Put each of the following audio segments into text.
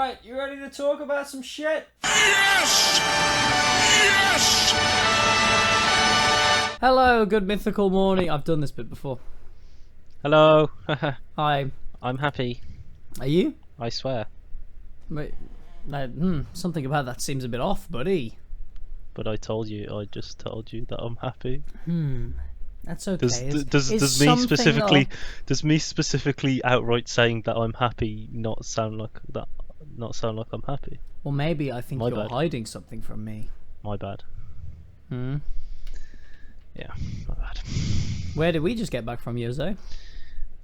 Alright, you ready to talk about some shit? Yes! Yes! Hello, good mythical morning. I've done this bit before. Hello. Hi. I'm happy. Are you? I swear. Wait, something about that seems a bit off, buddy. But I just told you that I'm happy. That's okay. Does me specifically outright saying that I'm happy not sound like I'm happy? Well, maybe I think My you're bad. hiding something from me. My bad. Hmm. Yeah, my bad. Where did we just get back from, Jose?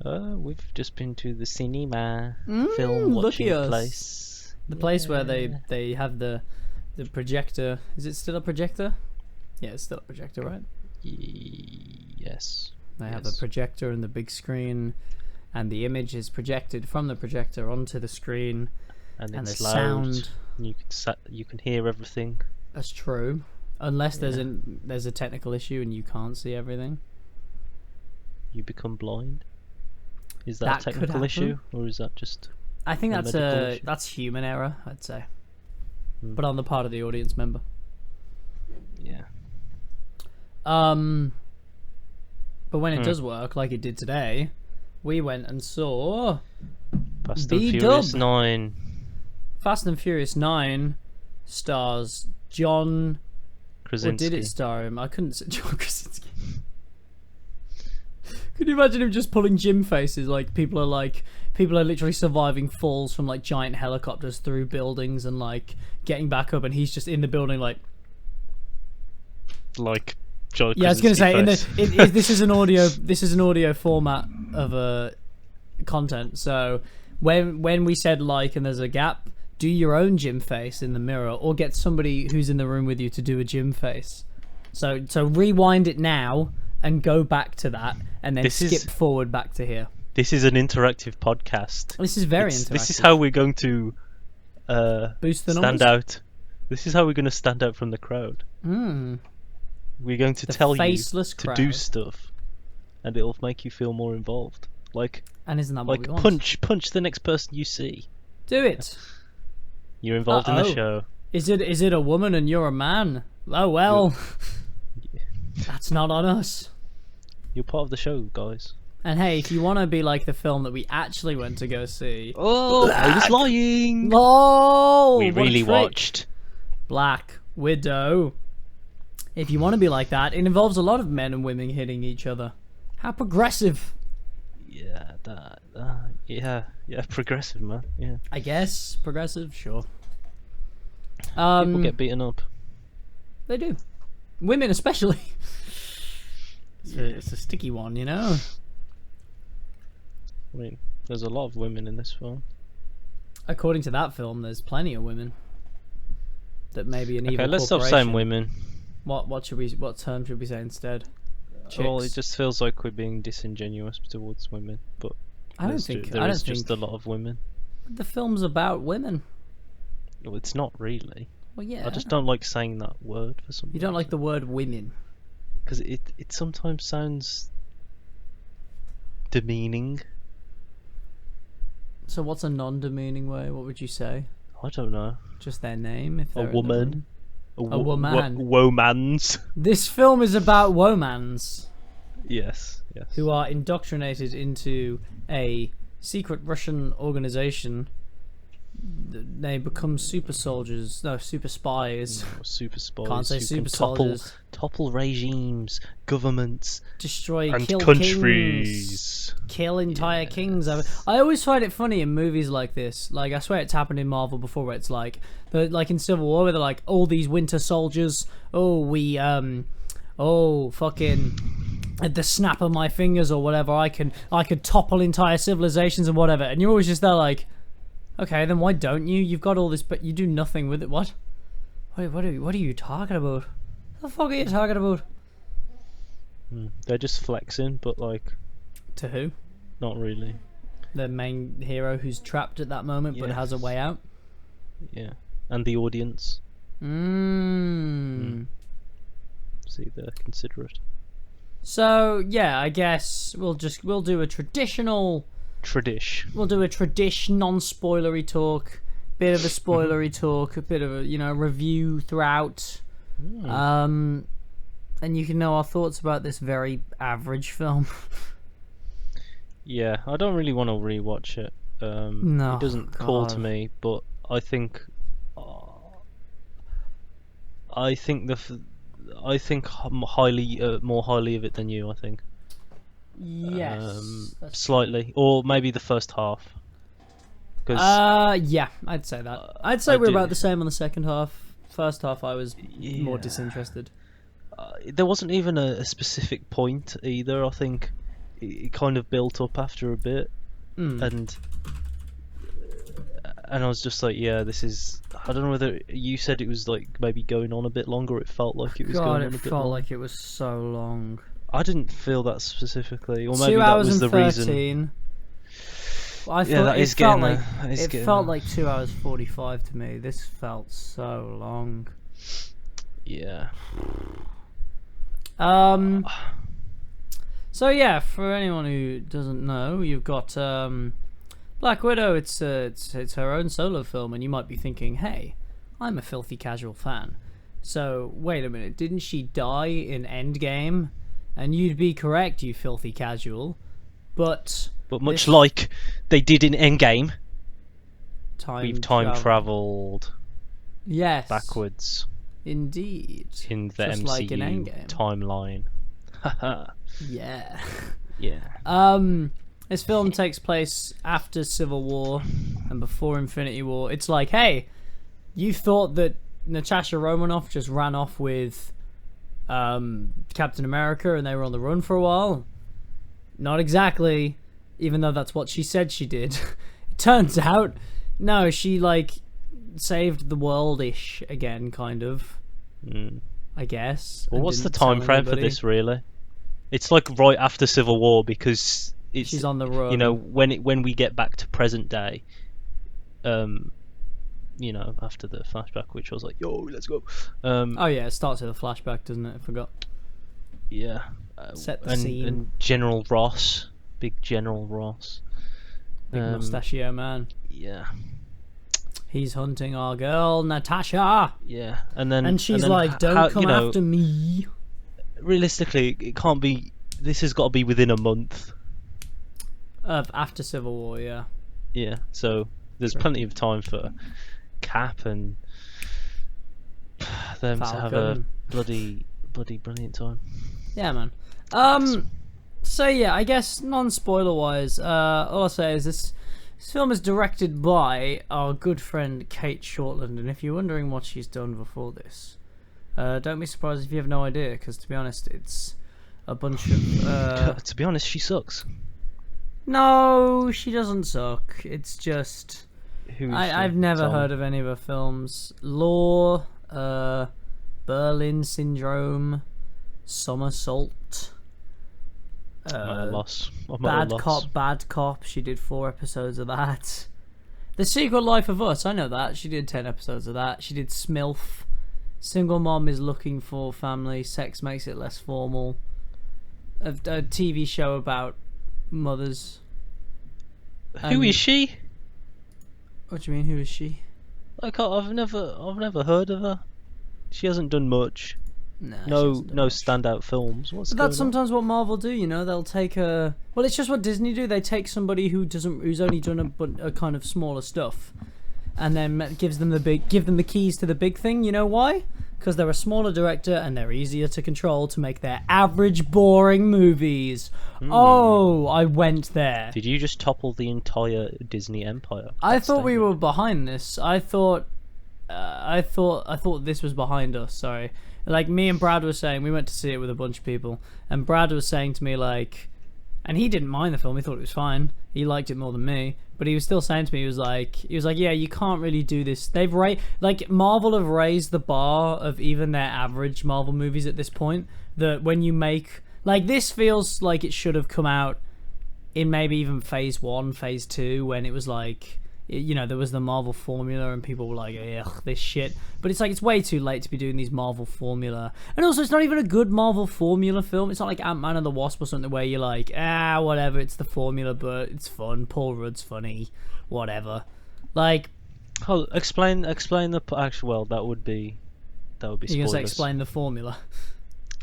We've just been to the cinema look film at watching us. place. The place where they have the projector. Is it still a projector? Yeah, it's still a projector, right? Yes. They have the projector and the big screen, and the image is projected from the projector onto the screen, And and it's the loud. sound. You can hear everything. That's true, unless there's a technical issue and you can't see everything. You become blind. Is That that a could technical happen. issue, or is that just? I think A that's medical issue? that's human error, I'd say, but on the part of the audience member. Yeah. But when it does work, like it did today, we went and saw Fast and B-dub. Furious 9. Fast and Furious 9 stars John. Krasinski. Or did it star him? I couldn't say John Krasinski. Could you imagine him just pulling gym faces? People are literally surviving falls from like giant helicopters through buildings and like getting back up, and he's just in the building like. Like John Yeah, I was gonna say Krasinski face. this is an audio. This is an audio format of content. So when we said like and there's a gap, do your own gym face in the mirror, or get somebody who's in the room with you to do a gym face. So rewind it now and go back to that, and then skip forward back to here. This is an interactive podcast. This is very interactive. This is how we're going to Boost the stand numbers? out. This is how we're going to stand out from the crowd. We're going to tell you faceless to crowd. do stuff, and it'll make you feel more involved. And isn't that what Like we want? punch the next person you see. Do it. You're involved in the Uh-oh. show. Is it a woman and you're a man? Oh well. That's not on us. You're part of the show, guys. And hey, if you want to be like the film that we actually went to go see, Oh, I was lying. oh, We what a really trick. watched. Black Widow. If you want to be like that, it involves a lot of men and women hitting each other. How progressive. Yeah, yeah, progressive, man. Yeah. I guess progressive, sure. People get beaten up. They do. Women especially. It's a sticky one, you know. I mean, there's a lot of women in this film. According to that film, there's plenty of women that may be an evil Okay, let's stop corporation. saying women. What term should we say instead? Well, it Chicks. just feels like we're being disingenuous towards women, but I don't there's think there I don't is just think a lot of women. the film's about women. Well, it's not really. Well, yeah. I just don't like saying that word for some You don't like the word women. because it sometimes sounds demeaning. So what's a non-demeaning way? What would you say? I don't know. Just their name? If A they're in the woman. room? A woman. Womans. This film is about womans Yes. who are indoctrinated into a secret Russian organization. They become super soldiers. No, super spies. Super spies. Can't say who super can soldiers. topple regimes, governments, Destroy, and kill countries. kings. Kill entire kings. I always find it funny in movies like this. Like, I swear it's happened in Marvel before, where it's like in Civil War, where they're like, all these Winter Soldiers. Fucking at the snap of my fingers or whatever, I could topple entire civilizations and whatever. And you're always just there like, okay, then why don't you? You've got all this, but you do nothing with it. What? Wait, what are you talking about? What the fuck are you talking about? They're just flexing, but like, To who? not really. The main hero who's trapped at that moment but Yeah. has a way out. Yeah, and the audience. See, they're considerate. So yeah, I guess we'll do a traditional Tradish. non-spoilery talk, bit of a spoilery talk, a bit of a review throughout, and you can know our thoughts about this very average film. Yeah, I don't really want to rewatch it. No, it doesn't call to God. me, but I think I think highly, more highly of it than you. I think Yes. slightly, or maybe the first half. Because Yeah, I'd say that. I'd say I we're do. about the same on the second half. First half, I was more Yeah. disinterested. There wasn't even a specific point either. I think it kind of built up after a bit, and I was just like, yeah, this is. I don't know whether you said it was like maybe going on a bit longer. It felt like it was God, going it on a bit felt longer. like it was so long. I didn't feel that specifically, or maybe 2 that hours was and the reason. 13. I Yeah, thought that it is felt getting like there. That is it getting felt there. like 2 hours 45 to me. This felt so long. Yeah. So yeah, for anyone who doesn't know, you've got Black Widow. It's her own solo film, and you might be thinking, "Hey, I'm a filthy casual fan. So wait a minute, didn't she die in Endgame?" And you'd be correct, you filthy casual. But much this like they did in Endgame, we've time travel. traveled Yes, backwards indeed. in the Just MCU like in Endgame. timeline. Haha. Yeah. Yeah. This film takes place after Civil War and before Infinity War. It's like, hey, you thought that Natasha Romanoff just ran off with Captain America and they were on the run for a while? Not exactly, even though that's what she said she did. It turns out, no, she saved the world-ish again, kind of. I guess. Well, and what's the didn't tell time frame for anybody. this, really? It's like right after Civil War, because it's, She's on the run. you know, when we get back to present day, after the flashback, which was like, yo, let's go. Oh yeah, it starts with a flashback, doesn't it? I forgot. Yeah. Set the scene. And General Ross, big General Ross. Big mustachio man. Yeah. He's hunting our girl, Natasha. Yeah. And she's then like, don't come after me. Realistically, it can't be. This has got to be within a month. After Civil War, yeah. Yeah. So there's plenty of time for Cap and them to have a bloody brilliant time. Yeah, man. So yeah, I guess non-spoiler wise, all I'll say is this film is directed by our good friend Kate Shortland, and if you're wondering what she's done before this, don't be surprised if you have no idea, because to be honest, it's a bunch of. To be honest, she sucks. No, she doesn't suck. It's just I've never Tell me. heard of any of her films. Law, Berlin Syndrome, Somersault. I'm at a loss. I'm at a loss. Bad Cop. She did 4 episodes of that. The Secret Life of Us. I know that. She did 10 episodes of that. She did Smilf. Single Mom is Looking for Family. Sex Makes It Less Formal. A TV show about mothers. Who is she? What do you mean? Who is she? I've never heard of her. She hasn't done much. Nah, she No hasn't done much. standout films. What's But going that's sometimes what Marvel do, you know. They'll take a. Well, it's just what Disney do. They take somebody who's only done a kind of smaller stuff, and then give them the keys to the big thing. You know why? Because they're a smaller director and they're easier to control to make their average, boring movies. Oh, I went there. Did you just topple the entire Disney empire? I thought we were behind this. I thought this was behind us. Sorry. Like me and Brad were saying, we went to see it with a bunch of people, and Brad was saying to me and he didn't mind the film. He thought it was fine. He liked it more than me, but he was still saying to me, he was like, yeah, you can't really do this. Marvel have raised the bar of even their average Marvel movies at this point. That when you make this feels like it should have come out in maybe even phase 1, phase 2, when it was there was the Marvel formula and people were like, ugh, this shit. But it's way too late to be doing these Marvel formula. And also, it's not even a good Marvel formula film. It's not like Ant-Man and the Wasp or something where you're like, whatever, it's the formula, but it's fun. Paul Rudd's funny. Whatever. Oh, explain the actual. Well, that would be You're gonna say spoilers. explain the formula.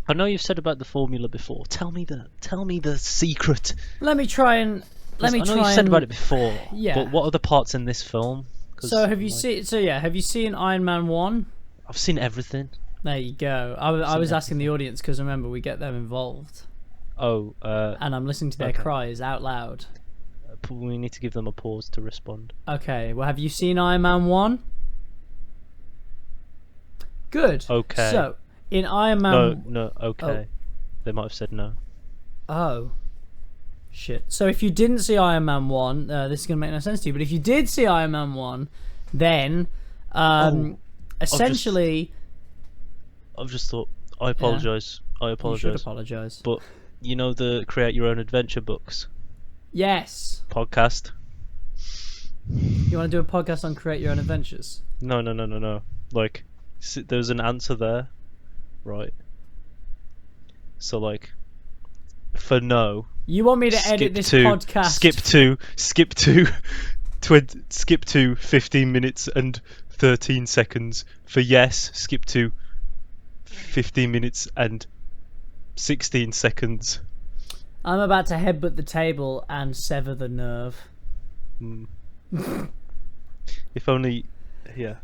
I know you've said about the formula before. Tell me the secret. Let me try and I know you've said about it before. Yeah. But what are the parts in this film? 'Cause, So have you like, seen? So yeah, have you seen Iron Man 1? I've seen everything. There you go. I was asking the audience because remember we get them involved, Oh, and I'm listening to their Okay. cries out loud. we need to give them a pause to respond. Okay. Well, have you seen Iron Man 1? Good. Okay. So in Iron Man. No, okay. They might have said no. Oh. Shit. So if you didn't see Iron Man 1, this is going to make no sense to you, but if you did see Iron Man 1, then essentially... I've just thought, I apologise. I You should apologise. apologise. But, you know the Create Your Own Adventure books Yes. podcast? You want to do a podcast on Create Your Own Adventures? No. Like, there's an answer there, right? So, like, for no... You want me to edit this podcast? Skip to 15 minutes and 13 seconds. For yes, skip to 15 minutes and 16 seconds. I'm about to headbutt the table and sever the nerve. If only, yeah.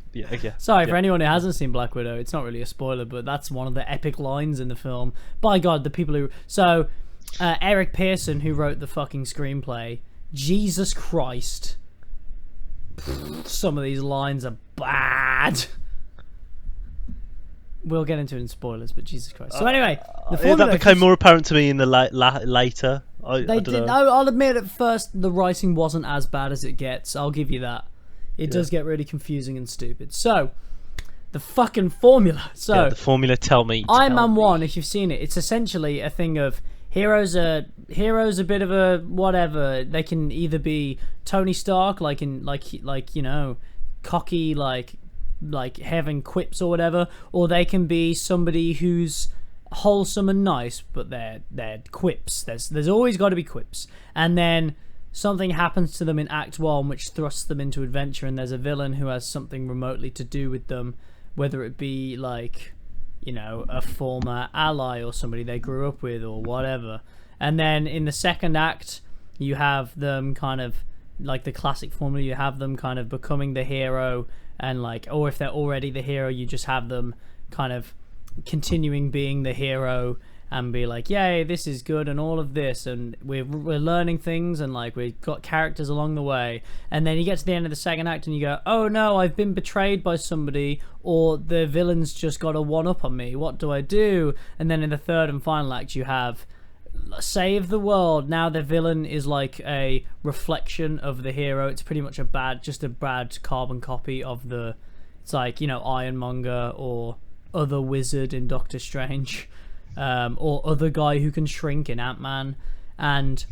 Sorry for anyone who hasn't seen Black Widow. It's not really a spoiler, but that's one of the epic lines in the film. By God, the people who... So, Eric Pearson, who wrote the fucking screenplay, Jesus Christ. Some of these lines are bad. We'll get into it in spoilers, but Jesus Christ. So anyway, the formula... That became more apparent to me in the later. I They don't did. know. I'll admit at first the writing wasn't as bad as it gets. I'll give you that. It does get really confusing and stupid. So, the fucking formula. So, Yeah, the formula. Tell me. Iron tell Man me. 1, if you've seen it, it's essentially a thing of heroes a bit of a whatever. They can either be Tony Stark, like you know, cocky, like having quips or whatever, or they can be somebody who's wholesome and nice, but they're quips. There's always got to be quips, and then something happens to them in Act 1 which thrusts them into adventure, and there's a villain who has something remotely to do with them, whether it be like, you know, a former ally or somebody they grew up with or whatever. And then in the second act you have them kind of like the classic formula, you have them kind of becoming the hero, and like, or if they're already the hero, you just have them kind of continuing being the hero and be like, yay, this is good and all of this, and we're learning things, and like we've got characters along the way. And then you get to the end of the second act and you go, oh no, I've been betrayed by somebody, or the villain's just got a one-up on me, what do I do? And then in the third and final act you have save the world. Now the villain is like a reflection of the hero. It's pretty much a bad carbon copy of the, it's like, you know, Ironmonger or other wizard in Doctor Strange, or other guy who can shrink in Ant-Man. And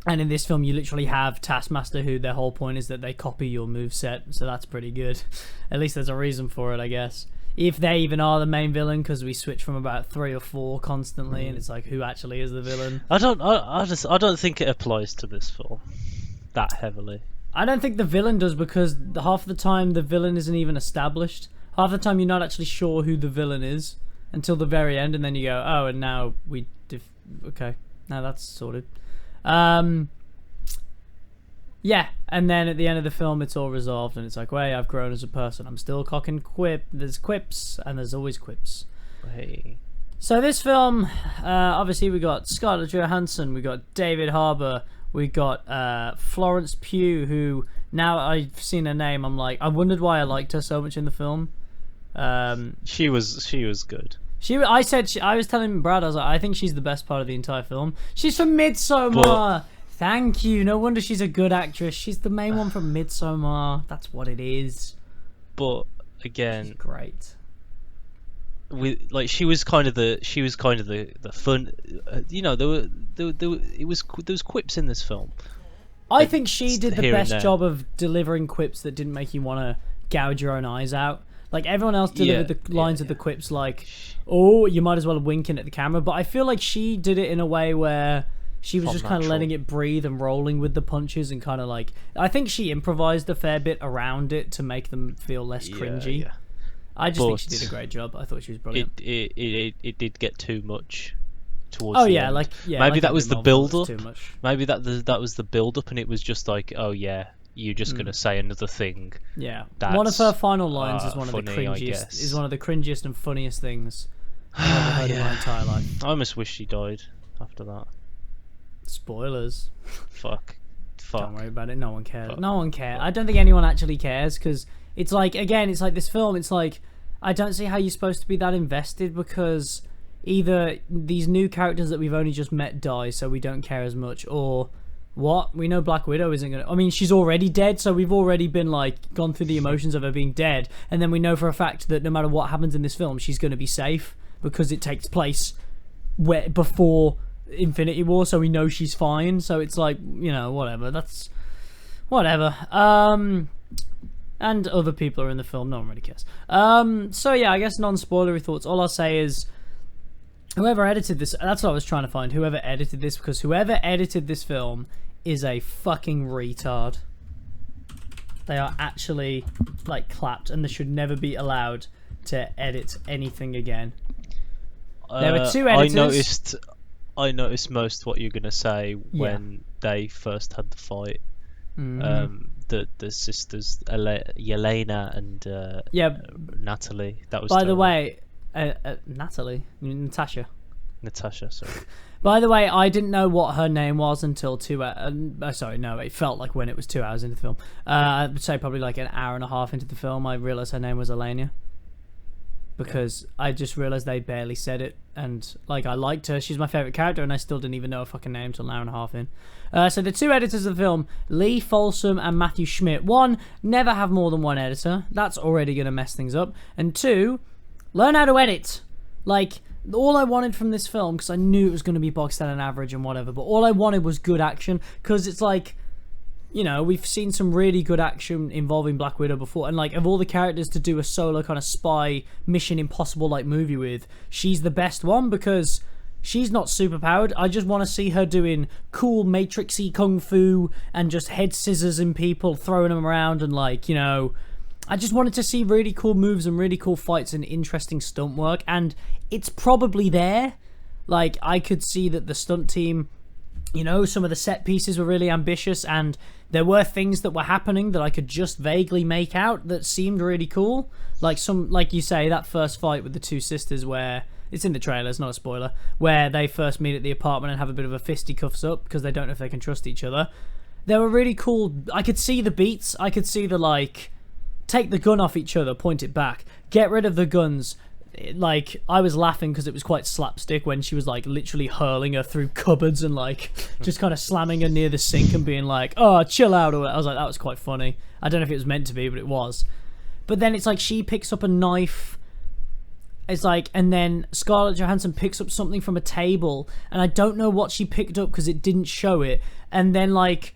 in this film you literally have Taskmaster, who their whole point is that they copy your moveset, so that's pretty good. At least there's a reason for it, I guess. If they even are the main villain, because we switch from about 3 or 4 constantly, and it's like, who actually is the villain? I don't think it applies to this film that heavily. I don't think the villain does, because half the time the villain isn't even established. Half the time you're not actually sure who the villain is until the very end, and then you go, oh, and now okay, now that's sorted. Yeah, and then at the end of the film it's all resolved, and it's like, well, I've grown as a person. I'm still cocking there's quips, and there's always quips. Hey. So this film, obviously we got Scarlett Johansson, we got David Harbour, we got Florence Pugh, who, now I've seen her name, I'm like, I wondered why I liked her so much in the film. She was good. I was telling Brad, I was like, I think she's the best part of the entire film. She's from Midsommar. Thank you. No wonder she's a good actress. She's the main one from Midsommar. That's what it is. But again, she's great. She was kind of the fun. You know, there was quips in this film. I think she did the here and best there. job of delivering quips that didn't make you want to gouge your own eyes out. Like, everyone else delivered the lines of the quips like, oh, you might as well wink in at the camera. But I feel like she did it in a way where She was From just kind of natural. letting it breathe and rolling with the punches and kind of like I think she improvised a fair bit around it to make them feel less cringy. Yeah. I just think she But did a great job. I thought she was brilliant. It did get too much towards Oh the yeah, end. like Maybe like that every was the Marvel film, build it's up. too much. Maybe that was the build up, and it was just like, oh yeah, you're just gonna say another thing. Yeah, That's one of her final lines is one of the funny, I cringiest. guess. Is one of the cringiest and funniest things I've ever heard in my entire life. I almost wish she died after that. Spoilers. Fuck. Don't worry about it. No one cares. Fuck. No one cares. I don't think anyone actually cares because it's like again, it's like this film. It's like I don't see how you're supposed to be that invested because either these new characters that we've only just met die, so we don't care as much, or what? We know Black Widow isn't gonna. I mean, she's already dead, so we've already been like gone through the emotions of her being dead, and then we know for a fact that no matter what happens in this film, she's gonna be safe because it takes place where before Infinity War, so we know she's fine. So it's like, you know, whatever. That's whatever. And other people are in the film. No one really cares. So yeah, I guess non-spoilery thoughts. All I'll say is, whoever edited this, that's what I was trying to find. Whoever edited this, because whoever edited this film is a fucking retard. They are actually like clapped, and they should never be allowed to edit anything again. There were two editors. I noticed most what you're gonna say when they first had the fight. The sisters Yelena and Natalie. That was. By the way, Natasha. Natasha, sorry. By the way, I didn't know what her name was until it felt like when it was 2 hours into the film. I'd say probably like an hour and a half into the film, I realised her name was Elena. Because I just realised they barely said it, and like I liked her, she's my favourite character, and I still didn't even know her fucking name until an hour and a half in. So the two editors of the film, Lee Folsom and Matthew Schmidt. One, never have more than one editor. That's already going to mess things up. And two, learn how to edit. Like, all I wanted from this film, because I knew it was going to be boxed down and average and whatever, but all I wanted was good action, because it's like, you know, we've seen some really good action involving Black Widow before, and like of all the characters to do a solo kind of spy Mission Impossible like movie with, she's the best one because she's not super powered. I just want to see her doing cool Matrixy kung fu and just head scissors in people, throwing them around, and like, you know, I just wanted to see really cool moves and really cool fights and interesting stunt work, and it's probably there. Like, I could see that the stunt team, you know, some of the set pieces were really ambitious, and there were things that were happening that I could just vaguely make out that seemed really cool. Like you say, that first fight with the two sisters where, it's in the trailer, it's not a spoiler, where they first meet at the apartment and have a bit of a fisticuffs up because they don't know if they can trust each other. They were really cool. I could see the beats. I could see the, like, take the gun off each other, point it back, get rid of the guns. Like, I was laughing because it was quite slapstick when she was like literally hurling her through cupboards and like just kind of slamming her near the sink and being like, oh, chill out. I was like, that was quite funny. I don't know if it was meant to be, but it was. But then it's like she picks up a knife. It's like, and then Scarlett Johansson picks up something from a table, and I don't know what she picked up because it didn't show it. And then like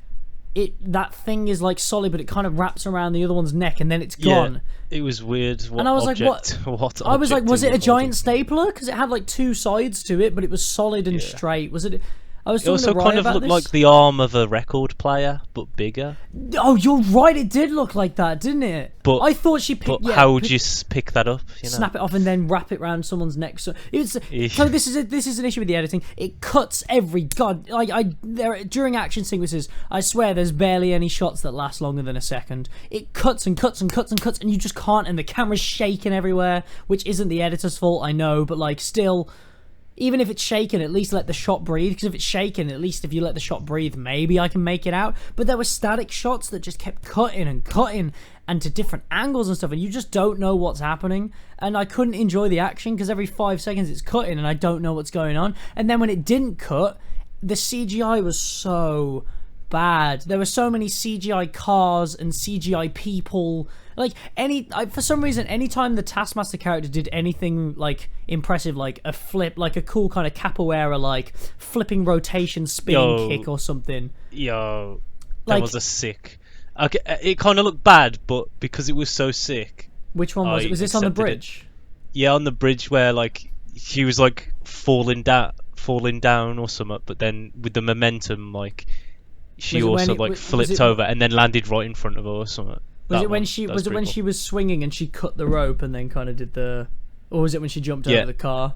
that thing is like solid, but it kind of wraps around the other one's neck, and then it's gone. It was weird. And I was like, what? I was like, was it a giant stapler? Because it had like two sides to it, but it was solid and straight. Was it? I was It talking also to Ryan kind of about looked this. like the arm of a record player, but bigger. Oh, you're right. It did look like that, didn't it? But I thought she picked. But how would you pick that up? You know? Snap it off and then wrap it around someone's neck. So it's Eesh. so this is an issue with the editing. It cuts every during action sequences. I swear, there's barely any shots that last longer than a second. It cuts and cuts and cuts and cuts, and you just can't. And the camera's shaking everywhere, which isn't the editor's fault, I know, but like still. Even if it's shaken, at least let the shot breathe. Because if it's shaken, at least if you let the shot breathe, maybe I can make it out. But there were static shots that just kept cutting and cutting, and to different angles and stuff, and you just don't know what's happening. And I couldn't enjoy the action because every 5 seconds it's cutting, and I don't know what's going on. And then when it didn't cut, the CGI was so bad. There were so many CGI cars and CGI people. Like for some reason, anytime the Taskmaster character did anything like impressive, like a flip, like a cool kind of capoeira, like flipping rotation spinning kick or something. That like, was a sick. Okay, it kind of looked bad, but because it was so sick. Which one was it? Was this on the accepted bridge? Yeah, on the bridge where like she was like falling falling down or something, but then with the momentum, like she also like was flipped it, over and then landed right in front of her or something. Was That it when one, she that was it pretty when cool. she was swinging and she cut the rope and then kind of did the, or was it when she jumped over the car?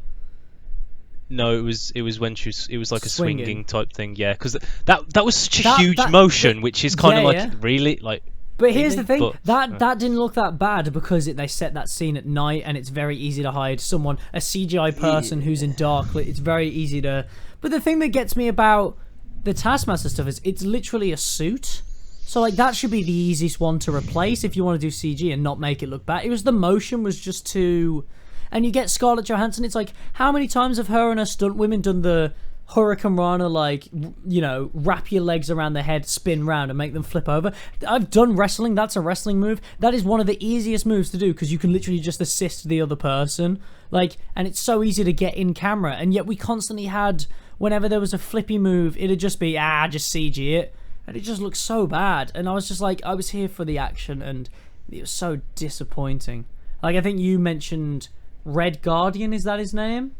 No, it was when it was like a swinging type thing, yeah. Because that was such a That- huge that- motion, which is kind of yeah, like yeah. really like. But here's the thing, But, that didn't look that bad because they set that scene at night and it's very easy to hide a CGI person who's in dark. It's very easy to. But the thing that gets me about the Taskmaster stuff is it's literally a suit. So like that should be the easiest one to replace if you want to do CG and not make it look bad. It was the motion was just too. And you get Scarlett Johansson. It's like how many times have her and her stunt women done the Hurricane Rana, like, you know, wrap your legs around their head, spin round and make them flip over. I've done wrestling. That's a wrestling move. That is one of the easiest moves to do because you can literally just assist the other person. Like, and it's so easy to get in camera. And yet we constantly had, whenever there was a flippy move, it'd just be, just CG it. And it just looked so bad. And I was just like, I was here for the action and it was so disappointing. Like, I think you mentioned Red Guardian, is that his name?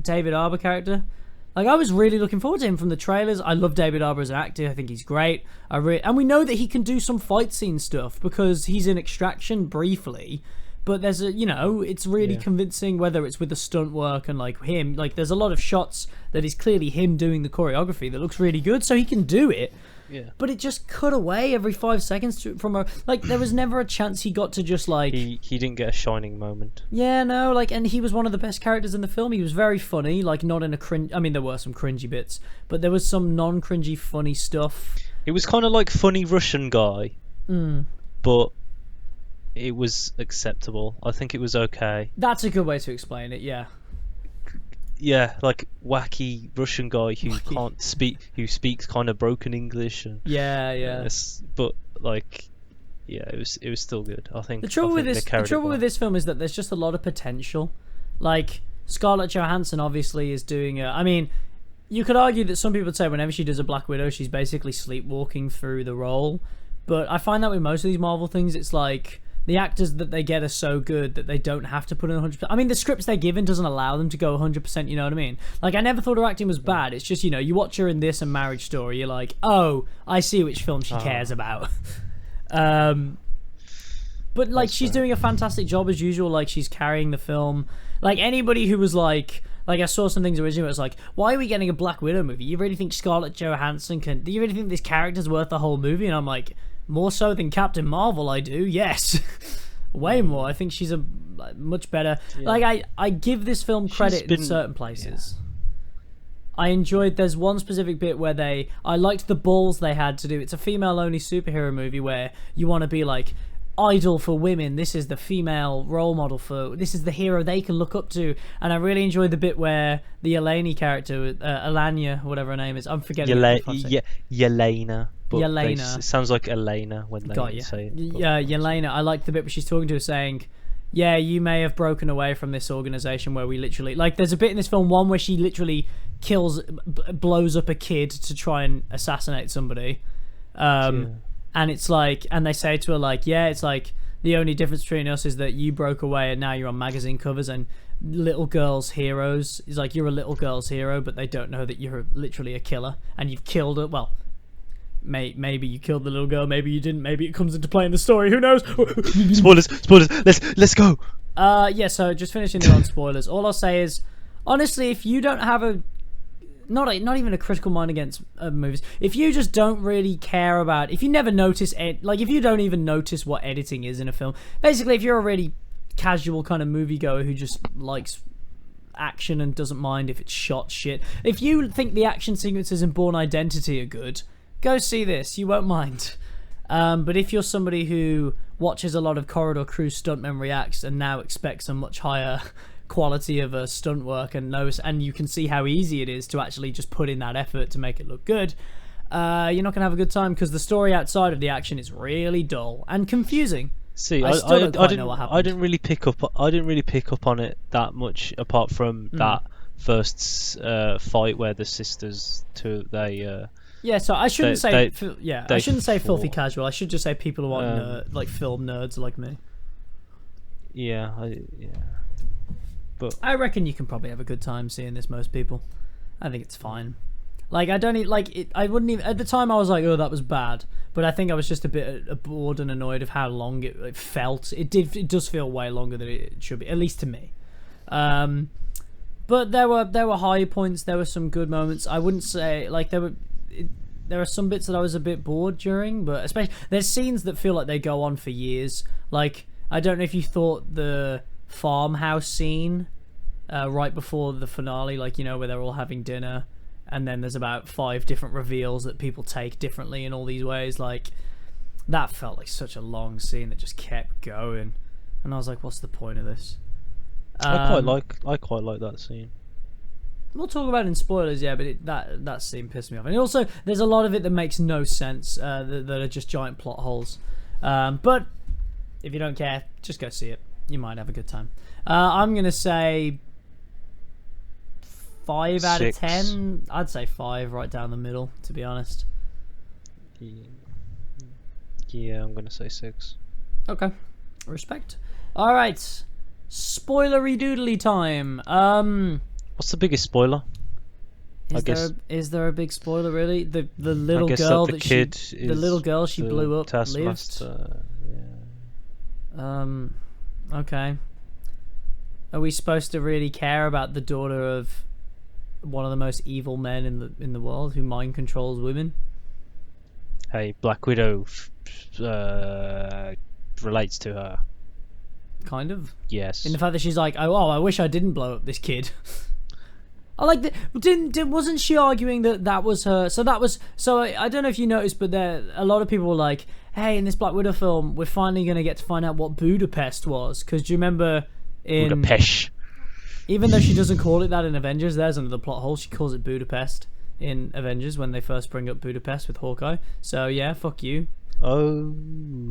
David Harbour character. Like, I was really looking forward to him from the trailers. I love David Harbour as an actor. I think he's great. And we know that he can do some fight scene stuff because he's in Extraction briefly. But there's a, you know, it's really convincing whether it's with the stunt work and like him. Like, there's a lot of shots that is clearly him doing the choreography that looks really good. So he can do it. Yeah. But it just cut away every 5 seconds from a, like, there was never a chance he got to just like he didn't get a shining moment. Yeah, no, like, and he was one of the best characters in the film. He was very funny, like, not in a cringe. I mean, there were some cringy bits, but there was some non-cringy funny stuff. It was kind of like funny Russian guy, but it was acceptable. I think it was okay. That's a good way to explain it. Yeah. Yeah, like wacky Russian guy who can't speak, who speaks kind of broken English. And, but like, yeah, it was still good. I think the trouble with this film is that there's just a lot of potential. Like Scarlett Johansson obviously is doing I mean, you could argue that some people would say whenever she does a Black Widow, she's basically sleepwalking through the role. But I find that with most of these Marvel things, it's like the actors that they get are so good that they don't have to put in 100%. I mean, the scripts they're given doesn't allow them to go 100%, you know what I mean? Like, I never thought her acting was bad. It's just, you know, you watch her in this and Marriage Story, you're like, oh, I see which film she cares about. But, like, she's doing a fantastic job as usual. Like, she's carrying the film. Like, anybody who was like, I saw some things originally where it was like, why are we getting a Black Widow movie? You really think Scarlett Johansson can... Do you really think this character's worth the whole movie? And I'm like... More so than Captain Marvel, I do, yes. Way more. I think she's a much better... Yeah. Like, I give this film credit in certain places. Yeah. I enjoyed... There's one specific bit where I liked the balls they had to do. It's a female-only superhero movie where you want to be like... idol for women. This is the female role model for... This is the hero they can look up to. And I really enjoyed the bit where the Eleni character, Alanya, whatever her name is, I'm forgetting. Yelena. But Yelena. It sounds like Elena when they say it. Yeah, Yelena. I liked the bit where she's talking to her saying, yeah, you may have broken away from this organization where we literally... Like, there's a bit in this film, one where she literally blows up a kid to try and assassinate somebody. And it's like... And they say to her, like, yeah, it's like, the only difference between us is that you broke away and now you're on magazine covers and little girls' heroes. It's like, you're a little girl's hero, but they don't know that you're literally a killer. And you've killed her. Well... Maybe you killed the little girl, maybe you didn't, maybe it comes into play in the story, who knows? Spoilers, let's go. So just finishing there on spoilers, all I'll say is, honestly, if you don't have not even a critical mind against movies, if you just don't really care about, if you never notice if you don't even notice what editing is in a film, basically if you're a really casual kind of moviegoer who just likes action and doesn't mind if it's shot shit, if you think the action sequences in Bourne Identity are good, go see this, you won't mind. But if you're somebody who watches a lot of Corridor Crew stuntmen reacts and now expects a much higher quality of stunt work and you can see how easy it is to actually just put in that effort to make it look good, you're not going to have a good time because the story outside of the action is really dull and confusing. See, I didn't really pick up on it that much apart from that first fight where the sisters so I shouldn't say filthy casual. I should just say people who aren't like film nerds like me. But I reckon you can probably have a good time seeing this. Most people, I think it's fine. Like I don't need like it. I wouldn't even at the time. I was like, oh, that was bad. But I think I was just a bit bored and annoyed of how long it felt. It does feel way longer than it should be, at least to me. But there were high points. There were some good moments. I wouldn't say like there are some bits that I was a bit bored during, but especially there's scenes that feel like they go on for years. Like I don't know if you thought the farmhouse scene right before the finale, like where they're all having dinner. And then there's about 5 different reveals that people take differently in all these ways. Like, that felt like such a long scene that just kept going. And I was like, what's the point of this? I quite like that scene. We'll talk about it in spoilers, yeah, but that scene pissed me off. And also, there's a lot of it that makes no sense, that are just giant plot holes. But if you don't care, just go see it. You might have a good time. I'm going to say 5 out of 10. I'd say 5, right down the middle, to be honest. Yeah, I'm gonna say 6. Okay, respect. All right, spoilery doodly time. What's the biggest spoiler? Is there a big spoiler really? The little girl the little girl she blew up lived. Yeah. Okay. Are we supposed to really care about the daughter of one of the most evil men in the world who mind controls women? Hey, Black Widow relates to her. Kind of. Yes. In the fact that she's like, oh, I wish I didn't blow up this kid. I like that. Wasn't she arguing that was her? So I don't know if you noticed, but a lot of people were like, hey, in this Black Widow film, we're finally gonna get to find out what Budapest was, because do you remember in Budapest? Even though she doesn't call it that in Avengers, there's another plot hole. She calls it Budapest in Avengers when they first bring up Budapest with Hawkeye. So yeah, fuck you. Oh.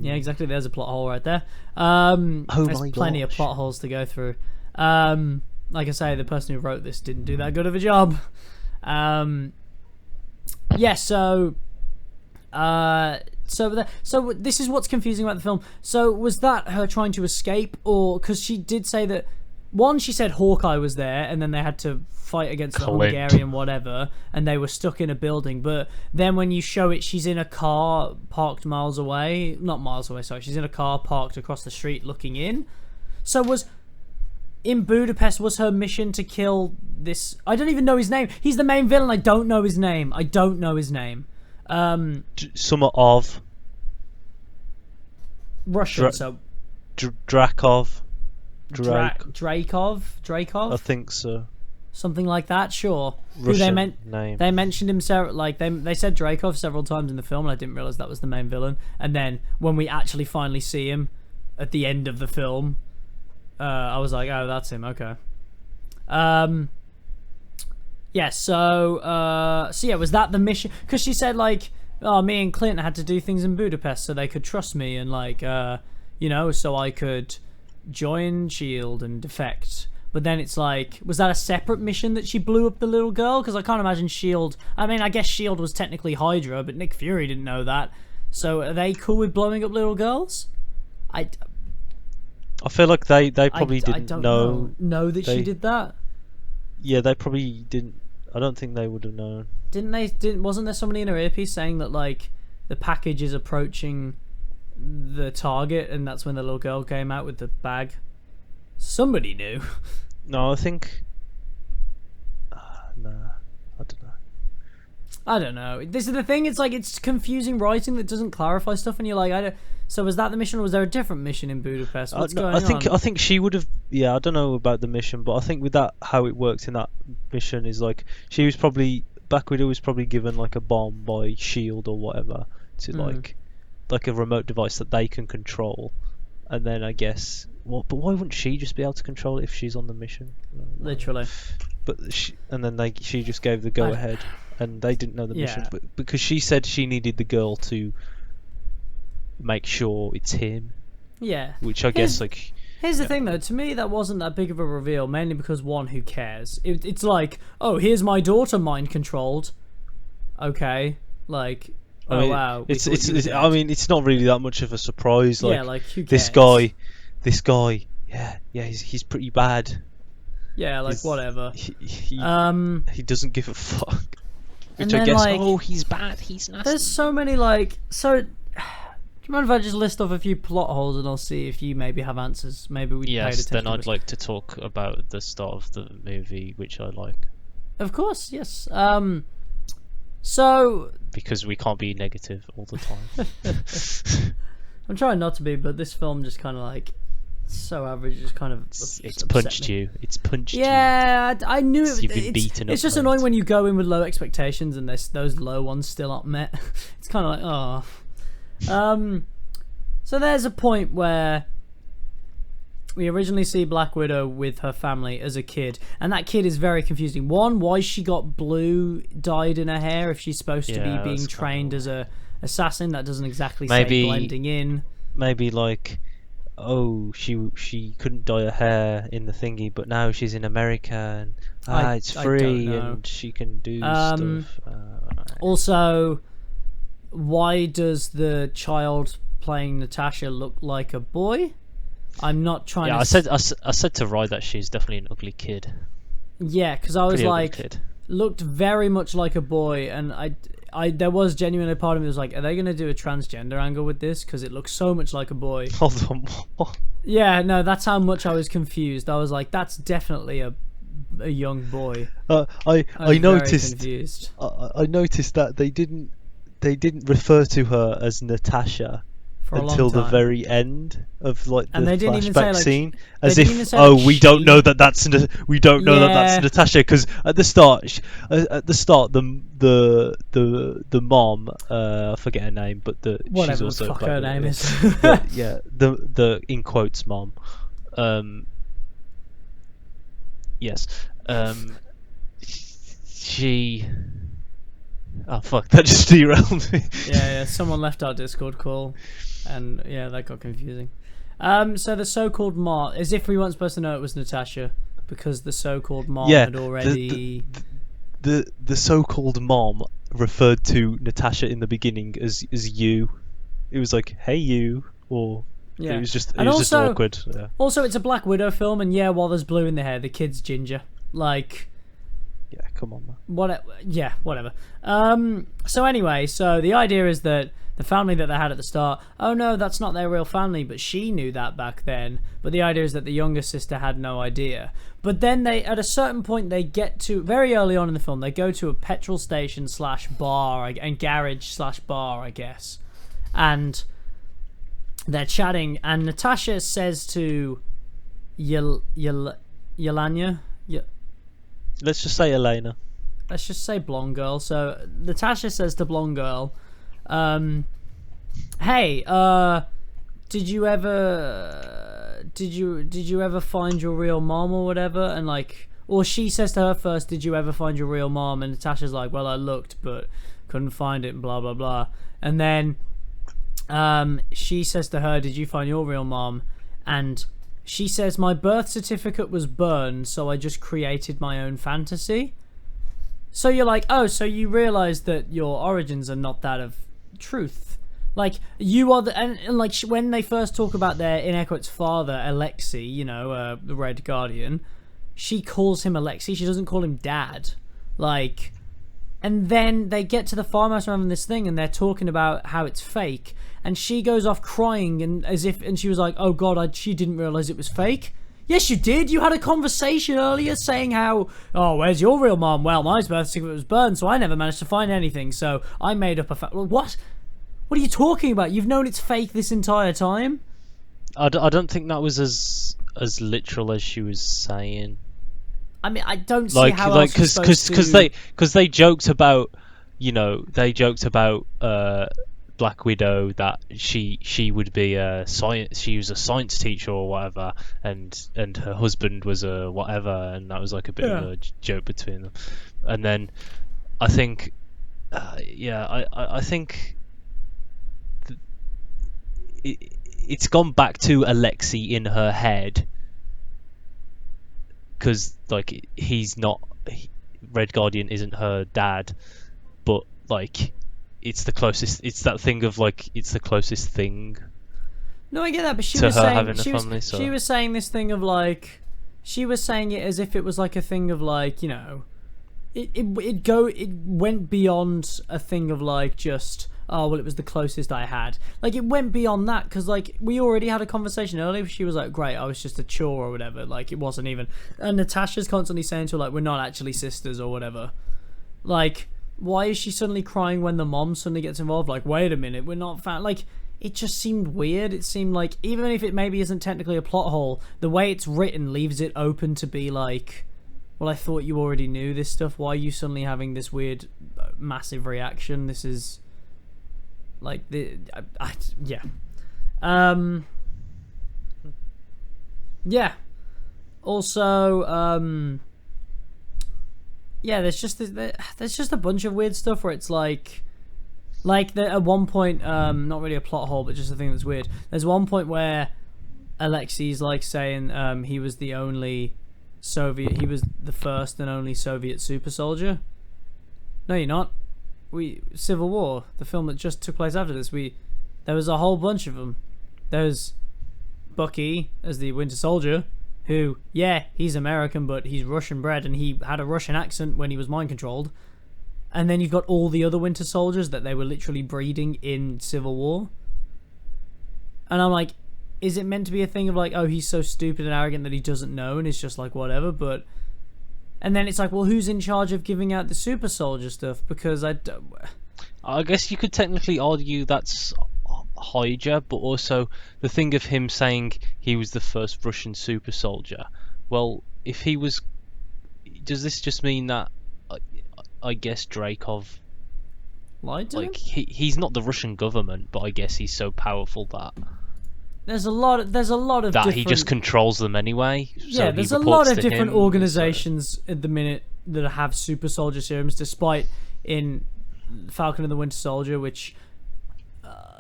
Yeah, exactly. There's a plot hole right there. There's plenty of plot holes to go through. Like I say, the person who wrote this didn't do that good of a job. Yeah. So this is what's confusing about the film. So was that her trying to escape, or because she did say that? One, she said Hawkeye was there, and then they had to fight against the Hungarian whatever, and they were stuck in a building. But then when you show it, she's in a car parked miles away. Not miles away, sorry. She's in a car parked across the street looking in. So in Budapest, was her mission to kill this... I don't even know his name. He's the main villain. I don't know his name. Summer of... Russian, so... Drakov. Drakov? I think so. Something like that, sure. Russian name. They mentioned him they said Drakov several times in the film, and I didn't realise that was the main villain. And then when we actually finally see him at the end of the film, I was like, oh, that's him, okay. Yeah, so yeah, was that the mission? Because she said, like, oh, me and Clint had to do things in Budapest so they could trust me, and like, so I could join SHIELD and defect. But then it's like, was that a separate mission that she blew up the little girl? Because I can't imagine SHIELD... I mean, I guess SHIELD was technically Hydra, but Nick Fury didn't know that. So are they cool with blowing up little girls? I feel like they probably didn't know that she did that. Yeah, they probably didn't. I don't think they would have known. Wasn't there somebody in her earpiece saying that, like, the package is approaching the target, and that's when the little girl came out with the bag? Somebody knew. No, I think... no, I don't know. This is the thing, it's like, it's confusing writing that doesn't clarify stuff, and you're like, so was that the mission, or was there a different mission in Budapest? What's going on? I think she would have... Yeah, I don't know about the mission, but I think with that, how it worked in that mission is like, she was probably... Black Widow was probably given like a bomb by SHIELD or whatever to like a remote device that they can control, and then I guess... But why wouldn't she just be able to control it if she's on the mission? Literally. But she just gave the go ahead, and they didn't know the mission. But because she said she needed the girl to make sure it's him. Yeah. Which I guess like. Here's the thing though. To me, that wasn't that big of a reveal. Mainly because one, who cares? It's like, oh, here's my daughter mind controlled. Okay, like. I mean, wow. I mean, it's not really that much of a surprise. Like, yeah, like who cares? This guy, he's pretty bad. Yeah, like whatever. He doesn't give a fuck. Which then, I guess, like, he's bad, he's nasty. There's so many, like, so. Do you mind if I just list off a few plot holes and I'll see if you maybe have answers? Maybe we paid attention. Yes, then I'd like to talk about the start of the movie, which I like. Of course, yes. So. Because we can't be negative all the time. I'm trying not to be, but this film just kind of like so average. Just kind of it's punched you. It's punched you. Yeah, I knew it. You've been beaten up. It's just annoying when you go in with low expectations and those low ones still aren't met. It's kind of like So there's a point where we originally see Black Widow with her family as a kid, and that kid is very confusing. One, why she got blue dyed in her hair if she's supposed to be being trained as a assassin? That doesn't exactly say blending in. Maybe like, she couldn't dye her hair in the thingy, but now she's in America and it's free and she can do stuff. Also, why does the child playing Natasha look like a boy? I'm not trying to... I said to Rye that she's definitely an ugly kid. Yeah, because I was like, looked very much like a boy, and there was genuinely a part of me that was like, are they going to do a transgender angle with this? Because it looks so much like a boy. Hold on, what? Yeah, no, that's how much I was confused. I was like, that's definitely a young boy. I noticed. I noticed that they didn't refer to her as Natasha until the very end of like the flashback scene, as if we don't know that that's Natasha, because at the start the mom, I forget her name, but she's also the fuck her name is. the in quotes mom, yes, she. Oh fuck! That just derailed me. Yeah. Someone left our Discord call, and yeah, that got confusing. So the so-called mom, as if we weren't supposed to know it was Natasha, because the so-called mom had already. The so-called mom referred to Natasha in the beginning as you. It was like, hey you, or it was just just awkward. Yeah. Also, it's a Black Widow film, and while there's blue in the hair, the kid's ginger. Like. Yeah, come on, man. Whatever. So anyway, so the idea is that the family that they had at the start, oh no, that's not their real family, but she knew that back then. But the idea is that the younger sister had no idea. But then at a certain point, they get to, very early on in the film, they go to a petrol station / bar, and garage / bar, I guess. And they're chatting, and Natasha says to Yelena, let's just say Elena. Let's just say blonde girl. So Natasha says to blonde girl, "Hey, did you ever find your real mom or whatever?" And like, or she says to her first, "Did you ever find your real mom?" And Natasha's like, "Well, I looked, but couldn't find it." And blah blah blah. And then she says to her, "Did you find your real mom?" And she says, "My birth certificate was burned, so I just created my own fantasy." So you're like, oh, so you realise that your origins are not that of truth. Like, you are and like, when they first talk about their, in air quotes, father, Alexei, the Red Guardian, she calls him Alexei, she doesn't call him Dad. Like, and then they get to the farmhouse around this thing, and they're talking about how it's fake, and she goes off crying, and she was like, oh god, she didn't realise it was fake. Yes, you did. You had a conversation earlier saying how, oh, where's your real mom? Well, my birth certificate was burned, so I never managed to find anything, so I made up a fact. What? What are you talking about? You've known it's fake this entire time? I don't think that was as literal as she was saying. I mean, I don't see how else because they joked about, Black Widow, that she would be she was a science teacher or whatever, and her husband was a whatever, and that was like a bit of a joke between them. And then I think I think it's gone back to Alexei in her head, because like Red Guardian isn't her dad, but like it's the closest. It's that thing of like, it's the closest thing. No, I get that, but she was saying this thing of like, she was saying it as if it was like a thing of like, you know, it went beyond a thing of like just, oh well, it was the closest I had. Like it went beyond that because like we already had a conversation earlier. She was like, great, I was just a chore or whatever. Like it wasn't even. And Natasha's constantly saying to her like, we're not actually sisters or whatever. Like, why is she suddenly crying when the mom suddenly gets involved? Like, wait a minute, we're not like. It just seemed weird. It seemed like, even if it maybe isn't technically a plot hole, the way it's written leaves it open to be like, well, I thought you already knew this stuff. Why are you suddenly having this weird, massive reaction? This is like yeah. Yeah. Also, yeah. There's just a bunch of weird stuff where it's like at one point, not really a plot hole, but just a thing that's weird. There's one point where Alexei's like saying he was the only Soviet, he was the first and only Soviet super soldier. No, you're not. Civil War, the film that just took place after this, there was a whole bunch of them. There's Bucky as the Winter Soldier, who, yeah, he's American, but he's Russian bred, and he had a Russian accent when he was mind controlled. And then you've got all the other Winter Soldiers that they were literally breeding in Civil War. And I'm like, is it meant to be a thing of like, oh, he's so stupid and arrogant that he doesn't know and it's just like whatever? But and then it's like, well, who's in charge of giving out the super soldier stuff? Because I guess you could technically argue that's Hyder, but also the thing of him saying he was the first Russian super soldier. Well, if he was, does this just mean that I guess Dreykov lied to him? He's not the Russian government, but I guess he's so powerful that there's a lot of that different... he just controls them anyway. Yeah, there's a lot of different organizations at the minute that have super soldier serums, despite in Falcon and the Winter Soldier, which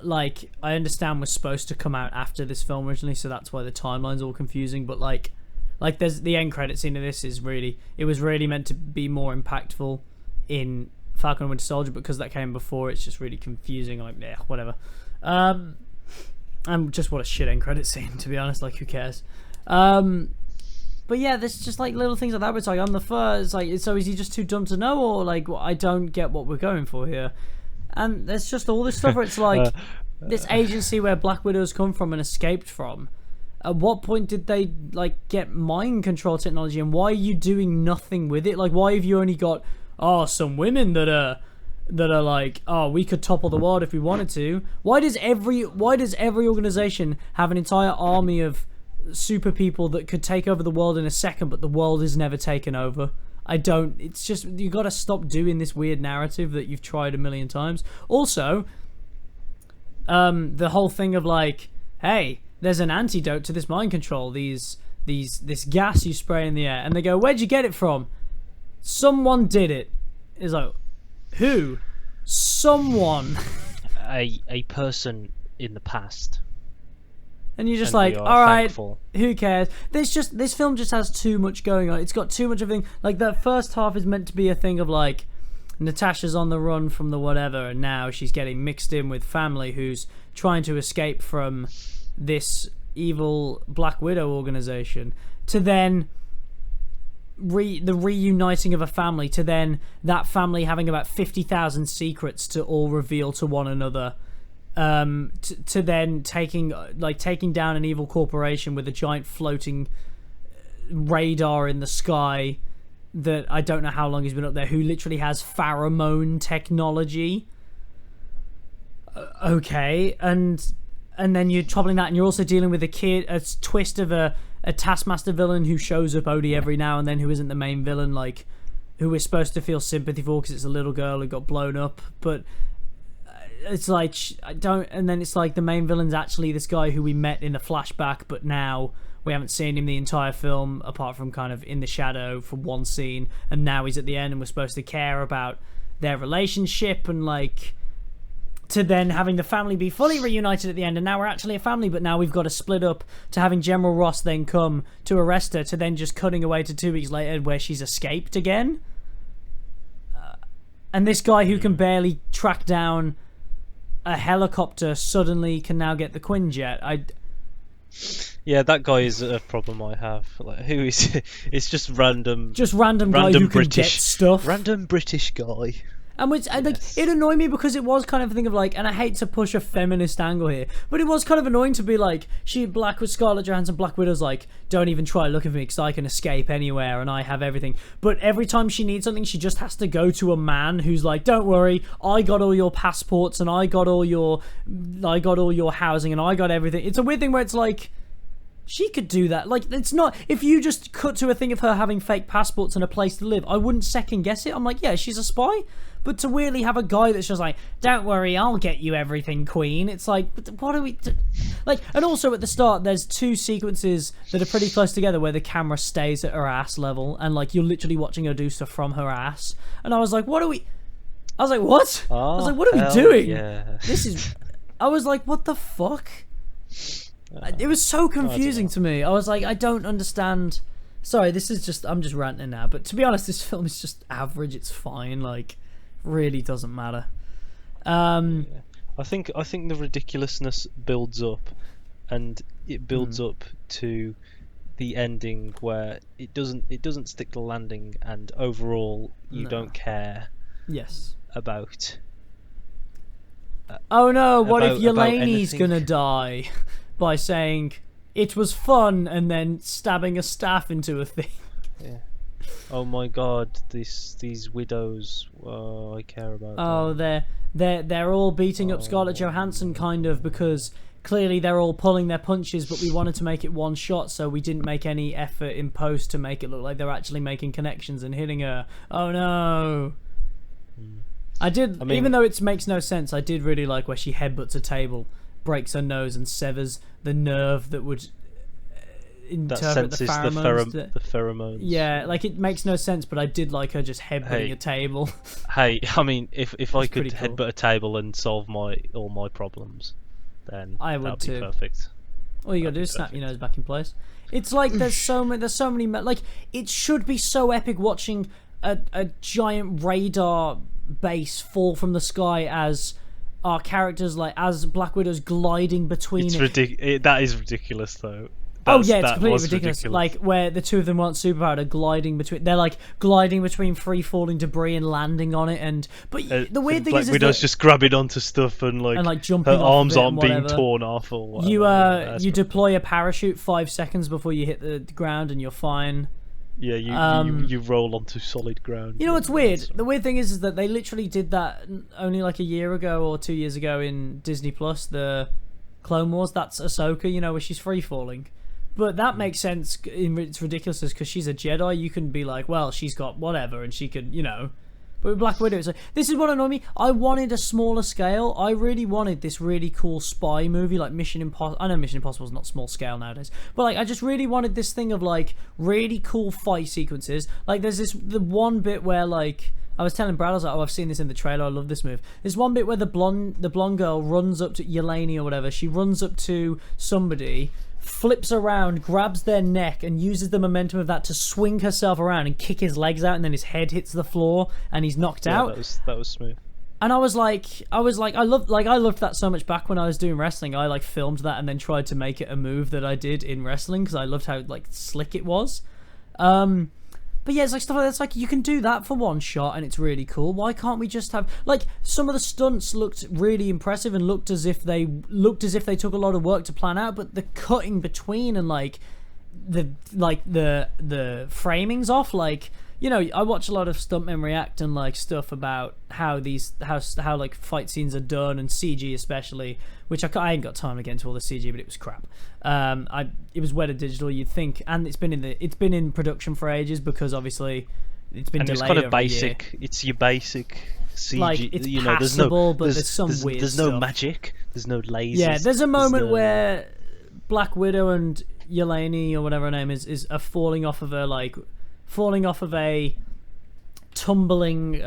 like I understand was supposed to come out after this film originally, so that's why the timeline's all confusing. But like there's the end credit scene of this is really, it was really meant to be more impactful in Falcon and Winter Soldier, because that came before. It's just really confusing. Like, yeah, whatever. And just what a shit end credit scene, to be honest. Like, who cares? But yeah, there's just like little things like that. Where it's like on the first, like, so is he just too dumb to know, or like, I don't get what we're going for here. And there's just all this stuff where it's like this agency where Black Widows come from and escaped from. At what point did they like get mind control technology, and why are you doing nothing with it? Like, why have you only got some women that are like, oh, we could topple the world if we wanted to? Why does every organization have an entire army of super people that could take over the world in a second, but the world is never taken over? It's just, you got to stop doing this weird narrative that you've tried a million times. Also, the whole thing of like, hey, there's an antidote to this mind control, this gas you spray in the air, and they go, where'd you get it from? Someone did it. It's like, who? Someone. a person in the past. And you're just like, all right, who cares? This film just has too much going on. It's got too much of a thing. Like, the first half is meant to be a thing of like, Natasha's on the run from the whatever, and now she's getting mixed in with family who's trying to escape from this evil Black Widow organization, to then the reuniting of a family, to then that family having about 50,000 secrets to all reveal to one another, to then taking down an evil corporation with a giant floating radar in the sky that I don't know how long he's been up there, who literally has pheromone technology. Okay, and then you're troubling that, and you're also dealing with a twist of a Taskmaster villain who shows up only every now and then, who isn't the main villain, like, who we're supposed to feel sympathy for because it's a little girl who got blown up, but it's like, and then it's like the main villain's actually this guy who we met in the flashback, but now we haven't seen him the entire film, apart from kind of in the shadow for one scene, and now he's at the end and we're supposed to care about their relationship, and like, to then having the family be fully reunited at the end, and now we're actually a family, but now we've got to split up, to having General Ross then come to arrest her, to then just cutting away to 2 weeks later where she's escaped again. And this guy who can barely track down a helicopter suddenly can now get the Quinjet. Yeah, that guy is a problem I have. Like, who is? It's just random guy who can get stuff. random British guy. And which, like, it annoyed me because it was kind of a thing of like, and I hate to push a feminist angle here, but it was kind of annoying to be like, Scarlett Johansson, Black Widow's like, don't even try looking for me because I can escape anywhere and I have everything. But every time she needs something, she just has to go to a man who's like, don't worry, I got all your passports and I got all your housing and I got everything. It's a weird thing where it's like, she could do that. Like, it's not... If you just cut to a thing of her having fake passports and a place to live, I wouldn't second guess it. I'm like, yeah, she's a spy. But to weirdly have a guy that's just like, don't worry, I'll get you everything, queen. It's like, what are we... Like, and also at the start, there's two sequences that are pretty close together where the camera stays at her ass level and, like, you're literally watching her do stuff from her ass. And I was like, what are we... I was like, what? I was like, what are we doing? Yeah. This is... I was like, what the fuck? It was so confusing to me. I was like, I don't understand. Sorry, this is just... I'm just ranting now. But to be honest, this film is just average. It's fine. Like, really doesn't matter. I think the ridiculousness builds up, and it builds up to the ending where it doesn't stick the landing, and overall you don't care. Yes. About. Oh no! What if Yelene's gonna die? By saying it was fun and then stabbing a staff into a thing. Yeah. Oh my god, these widows. Oh, I care about. Oh, them. they're all beating up Scarlett Johansson kind of because clearly they're all pulling their punches, but we wanted to make it one shot, so we didn't make any effort in post to make it look like they're actually making connections and hitting her. Oh no. I mean, even though it makes no sense, I did really like where she headbutts a table, breaks her nose and severs the nerve that would interpret the pheromones. The pheromones. Yeah, like it makes no sense, but I did like her just headbutting a table. Hey, I mean, if I could headbutt a table and solve all my problems, then I would that'd be too. Perfect. All you gotta do is snap your nose back in place. It's like there's so many. Like it should be so epic watching a giant radar base fall from the sky as our characters, like as Black Widow's gliding between. That is ridiculous, though. It's completely ridiculous. Like where the two of them aren't superpowered, are gliding between. They're like gliding between free falling debris and landing on it. But the weird thing is Widow's just grabbing onto stuff and jumping. Her arms aren't being torn off or whatever. You deploy a parachute 5 seconds before you hit the ground and you're fine. Yeah, you roll onto solid ground. You know what's weird? The weird thing is that they literally did that only like a year ago or 2 years ago in Disney Plus, the Clone Wars. That's Ahsoka, where she's free falling. But that makes sense in its ridiculousness because she's a Jedi. You can be like, well, she's got whatever, and she could, But with Black Widow, it's like, this is what annoyed me. I wanted a smaller scale. I really wanted this really cool spy movie like Mission Impossible. I know Mission Impossible is not small scale nowadays, but like I just really wanted this thing of like really cool fight sequences. Like there's the one bit where like I was telling Brad, I was like, oh, I've seen this in the trailer. I love this move. There's one bit where the blonde girl runs up to Yelena or whatever. She runs up to somebody, flips around, grabs their neck, and uses the momentum of that to swing herself around and kick his legs out, and then his head hits the floor and he's knocked out. That was smooth. And I loved that so much back when I was doing wrestling. I like filmed that and then tried to make it a move that I did in wrestling because I loved how like slick it was. But yeah, it's like stuff like that. It's like you can do that for one shot and it's really cool. Why can't we just have like some of the stunts looked really impressive and looked as if they took a lot of work to plan out, but the cutting between and like the framing's off. Like, I watch a lot of stuntmen react and like stuff about how like fight scenes are done and CG especially, which I ain't got time to get into all the CG, but it was crap. It was Weta Digital, you'd think, and it's been in production for ages because obviously it's been delayed. It's kind of basic. Year. It's your basic CG. Like it's passable, but there's some weird. There's no stuff. Magic. There's no lasers. Yeah, there's a moment where Black Widow and Yelena or whatever her name is falling off of a tumbling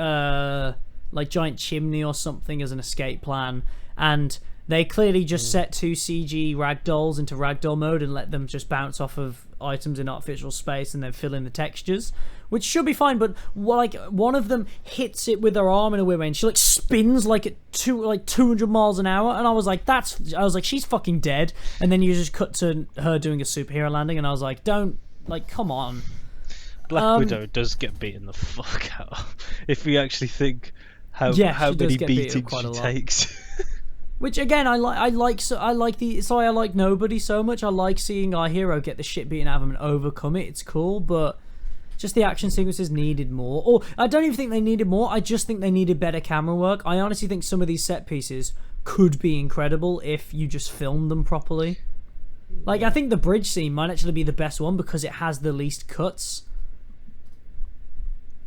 like giant chimney or something as an escape plan, and They clearly just set 2 CG ragdolls into ragdoll mode and let them just bounce off of items in artificial space and then fill in the textures, which should be fine. But like one of them hits it with her arm in a weird way, and she like spins like at 200 miles an hour, and I was like, she's fucking dead. And then you just cut to her doing a superhero landing, and I was like, come on. Black Widow does get beaten the fuck out. If we actually think how many beatings she takes. Which again, I like Nobody so much. I like seeing our hero get the shit beaten out of him and overcome it. It's cool, but just the action sequences needed more. Or I don't even think they needed more. I just think they needed better camera work. I honestly think some of these set pieces could be incredible if you just filmed them properly. Like, I think the bridge scene might actually be the best one because it has the least cuts.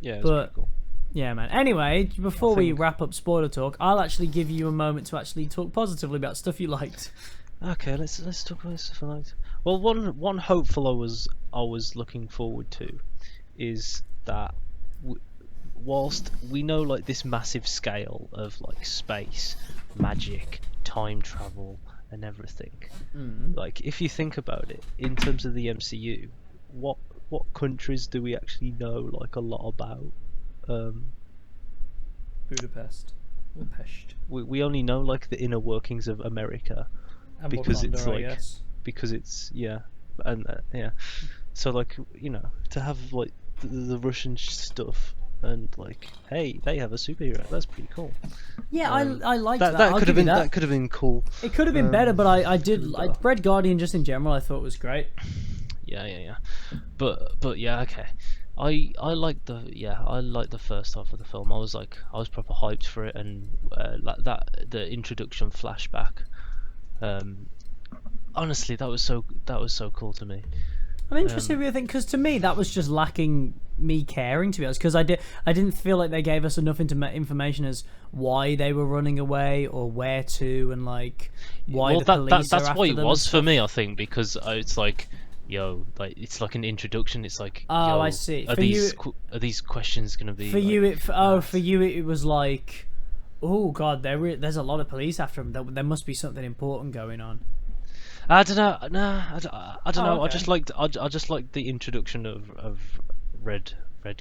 Yeah, it's pretty cool. Yeah, man. Anyway, before we wrap up spoiler talk, I'll actually give you a moment to actually talk positively about stuff you liked. Okay, let's talk about stuff I liked. Well, one hopeful I was looking forward to is that whilst we know like this massive scale of like space, magic, time travel, and everything, like if you think about it in terms of the MCU, what countries do we actually know like a lot about? Budapest. We only know like the inner workings of America, and because Wakanda, it's like because it's so like, you know, to have like the Russian stuff and like, hey, they have a superhero, that's pretty cool. Yeah, I liked that. That could have been that could have been cool. It could have been better, but I Red Guardian just in general I thought was great. Yeah. But yeah, okay. I liked the first half of the film. I was proper hyped for it, and the introduction flashback. Honestly, that was so cool to me. I'm interested with you think, because to me that was just lacking me caring, to be honest, because I didn't feel like they gave us enough information as why they were running away or where to, and like why the police that's are after what it them was for me, I think, because it's like, yo, like it's like an introduction. It's like, oh, I see. Are these questions gonna be for like, you? For you, it was like, oh god, there's a lot of police after him. There must be something important going on. I don't know. Nah, I don't know. Okay. I just liked the introduction of Red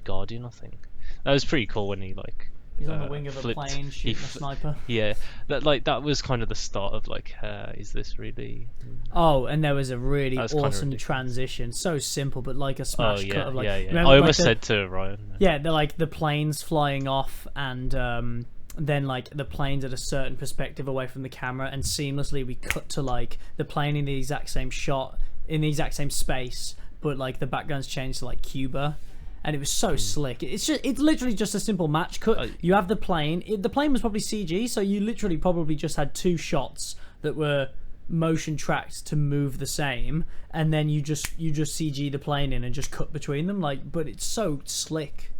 Guardian. I think that was pretty cool when he like. He's on the wing of a plane shooting a sniper. Yeah, that was kind of the start of like, is this really? Oh, and there was a really awesome transition. So simple, but like a smash cut of like. Yeah. I almost said to Ryan. Yeah, they're like the planes flying off, and then like the plane's at a certain perspective away from the camera, and seamlessly we cut to like the plane in the exact same shot in the exact same space, but like the background's changed to like Cuba. And it was so slick. It's literally just a simple match cut. You have the plane. The plane was probably CG, so you literally probably just had 2 shots that were motion tracked to move the same, and then you just CG the plane in and just cut between them. Like, but it's so slick.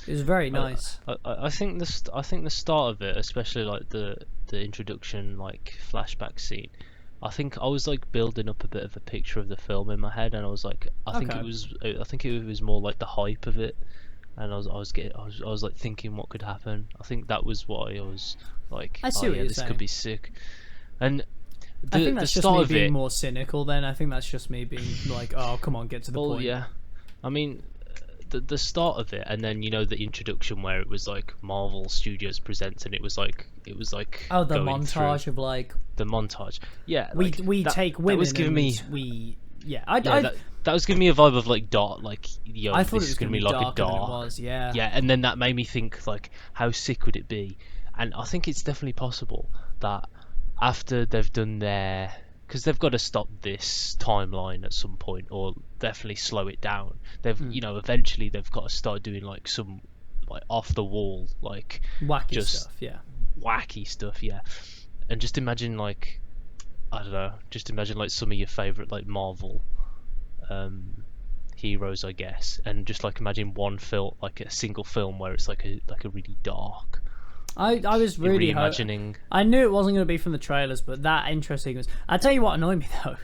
It was very nice. I think the start of it, especially like the introduction like flashback scene, I think I was like building up a bit of a picture of the film in my head, and I was like, I think it was more like the hype of it, and I was like thinking what could happen. I think that was why I was like, I see what you're this saying. Could be sick. And I think that's just me being more cynical. Then I think that's just me being like, oh, come on, get to the point. Yeah, I mean, the start of it, and then you know the introduction where it was like Marvel Studios presents, and it was like oh, the montage of like the montage. Yeah, we take women. That was giving me that was giving me a vibe of like dark, like, yo, I thought this is gonna be like a dark. It was, yeah, and then that made me think like, how sick would it be? And I think it's definitely possible that after they've done their, because they've got to stop this timeline at some point, or definitely slow it down. They've, you know, eventually they've got to start doing like some like off the wall, like wacky stuff, yeah. And just imagine like, I don't know, just imagine like some of your favorite like Marvel heroes, I guess, and just like imagine one film, like a single film where it's like a really dark. I was really reimagining. I knew it wasn't going to be from the trailers, but that interesting was. I tell you what annoyed me though.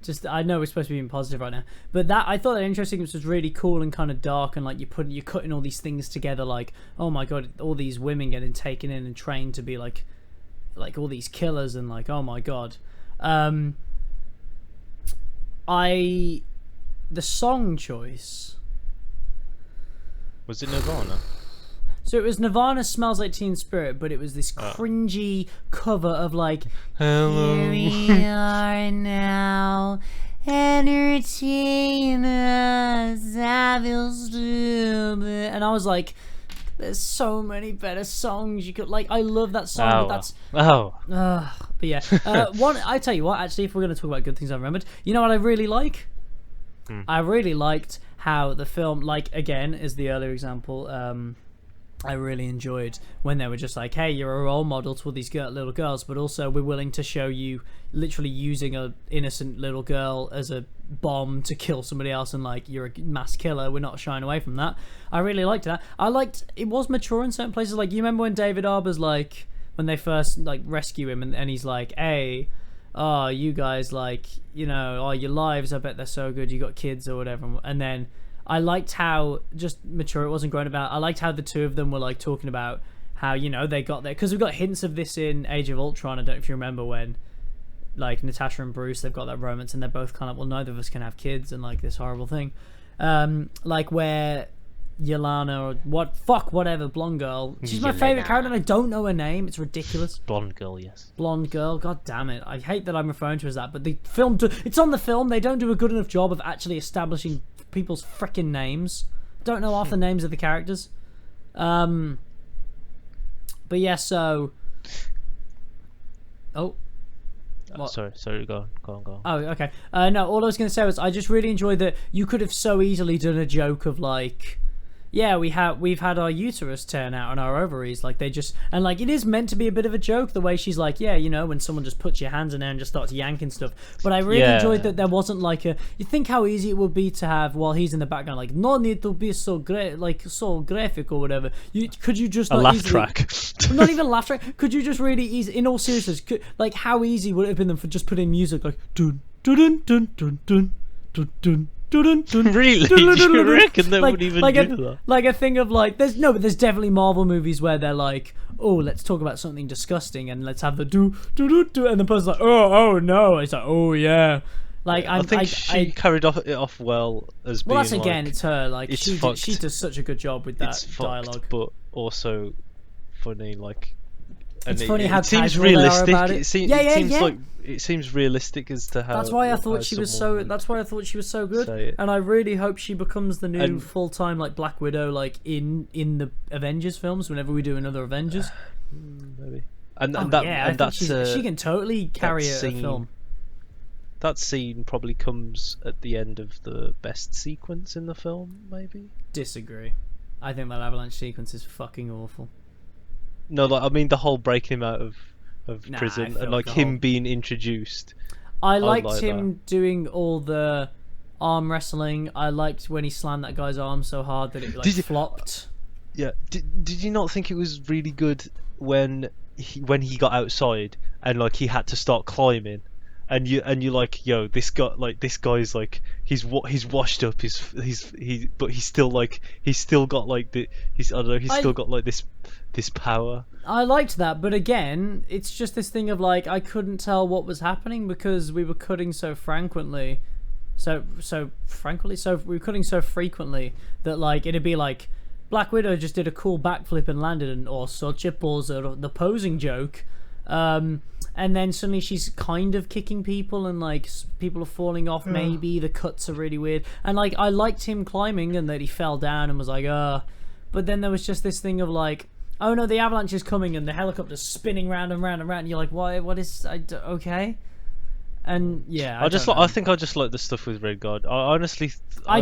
Just, I know we're supposed to be being positive right now, but that I thought that interesting was really cool and kind of dark, and like you're cutting all these things together, like, oh my god, all these women getting taken in and trained to be like like all these killers and like, oh my god. The song choice. Was it Nirvana? So it was Nirvana Smells Like Teen Spirit, but it was this cringy cover of like, Hello. Here we are now, entertain us, I feel stupid. And I was like, there's so many better songs you could, like, I love that song, but that's... but yeah. I tell you what, actually, if we're going to talk about good things I remembered, you know what I really like? I really liked how the film, like, again, is the earlier example, I really enjoyed when they were just like, hey, you're a role model to all these little girls, but also we're willing to show you literally using a innocent little girl as a bomb to kill somebody else, and like, you're a mass killer. We're not shying away from that. I really liked that. I liked it was mature in certain places. Like, you remember when David Harbour's like, when they first like rescue him, and he's like, hey, oh, you guys, like, you know, oh, your lives, I bet they're so good, you got kids or whatever. And then I liked how just mature it wasn't grown about. I liked how the two of them were like talking about how, you know, they got there, because we've got hints of this in Age of Ultron. I don't know if you remember when like Natasha and Bruce, they've got that romance, and they're both kind of, well, neither of us can have kids, and like this horrible thing, like where Yelena or whatever, blonde girl, she's my favorite character, and I don't know her name. It's ridiculous. Blonde girl, yes. Blonde girl, god damn it, I hate that I'm referring to her as that, but the film it's on the film, they don't do a good enough job of actually establishing people's frickin' names. Don't know half the names of the characters. But yeah, so what? Sorry, go on. Oh, okay. No, all I was going to say was I just really enjoyed that you could have so easily done a joke of like, yeah, we've had our uterus turn out and our ovaries, like they just, and like it is meant to be a bit of a joke the way she's like, yeah, you know, when someone just puts your hands in there and just starts yanking stuff. But I really enjoyed that there wasn't like a, you think how easy it would be to have while he's in the background, like, no need to be so great, like so graphic or whatever. Could you just a laugh track? Not even a laugh track. Could you just really easy, in all seriousness, like how easy would it have been them for just putting music like dun dun dun dun dun dun dun. Really? Do you reckon they would even do that? Like a thing of like, there's definitely Marvel movies where they're like, oh, let's talk about something disgusting and let's have the do, and the person's like, oh no, it's like, oh yeah. Like I think she carried it off well as being. Well, that's again, like, it's her. Like she does such a good job with that dialogue, but also funny. Like, and it's funny how it seems casual realistic. they are about it. It seems like it seems realistic as to how. That's why I thought she was so. That's why I thought she was so good, and I really hope she becomes the new full-time like Black Widow, like in the Avengers films. Whenever we do another Avengers, maybe. And she can totally carry a film. That scene probably comes at the end of the best sequence in the film, maybe. Disagree. I think that avalanche sequence is fucking awful. No, like I mean the whole breaking him out of prison and like him being introduced. I liked him doing all the arm wrestling. I liked when he slammed that guy's arm so hard that it like flopped. Yeah. Did you not think it was really good when he got outside and like he had to start climbing? And you like, yo, this guy's like he's washed up, but he's still got like still got like this power. I liked that, but again, it's just this thing of like I couldn't tell what was happening because we were cutting so frequently, so we were cutting so frequently that like it'd be like Black Widow just did a cool backflip and landed, or such a pose, or the posing joke. And then suddenly she's kind of kicking people and like people are falling off. Maybe the cuts are really weird, and like I liked him climbing and that he fell down and was like but then there was just this thing of like, oh no, the avalanche is coming and the helicopter's spinning round and round and round, and you're like, what is okay? And yeah, I think I just like the stuff with Red God. I honestly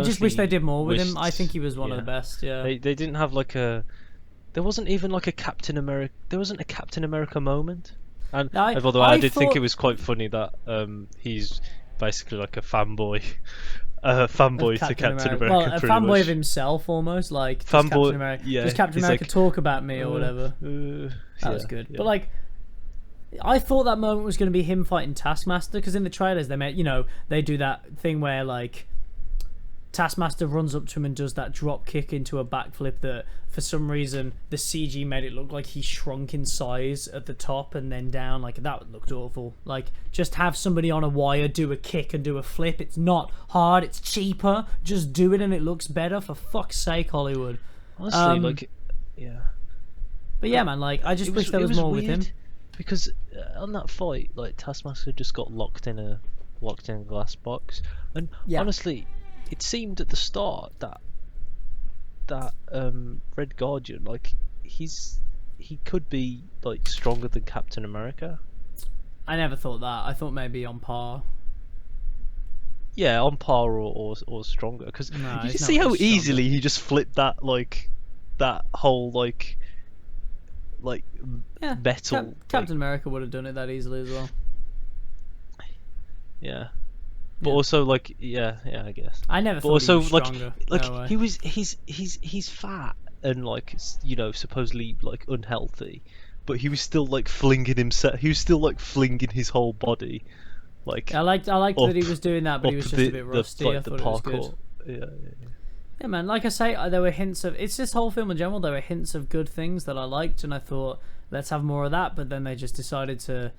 just wish they did more with him. I think he was one of the best. Yeah, they didn't have like there wasn't even like a Captain America. There wasn't a Captain America moment. And although I did think it was quite funny that he's basically like a fanboy to Captain America. Well, a fanboy much. Of himself almost, like fanboy. Captain America, does Captain America like, talk about me or whatever? That was good. Yeah. But like, I thought that moment was going to be him fighting Taskmaster, because in the trailers they made, they do that thing where like Taskmaster runs up to him and does that drop kick into a backflip that, for some reason, the CG made it look like he shrunk in size at the top and then down. Like, that looked awful. Like, just have somebody on a wire do a kick and do a flip. It's not hard. It's cheaper. Just do it and it looks better. For fuck's sake, Hollywood. Honestly, yeah. But yeah, man, like, I just wish there was more with him. Because on that fight, like, Taskmaster just got locked in a glass box, and honestly, it seemed at the start that Red Guardian, like, he could be like stronger than Captain America. I never thought that. I thought maybe on par. Yeah, on par or stronger. Because you see how easily he just flipped that whole metal. Captain America would have done it that easily as well. Yeah. But also, like, yeah, I guess. I never thought he was stronger. Like he's fat and, like, you know, supposedly, like, unhealthy, but he was still, like, flinging himself. He was still, like, flinging his whole body. Like, I liked that he was doing that, but he was just a bit rusty. I thought it was good. Yeah. Yeah, man. Like I say, there were hints of. It's this whole film in general. There were hints of good things that I liked, and I thought, let's have more of that. But then they just decided to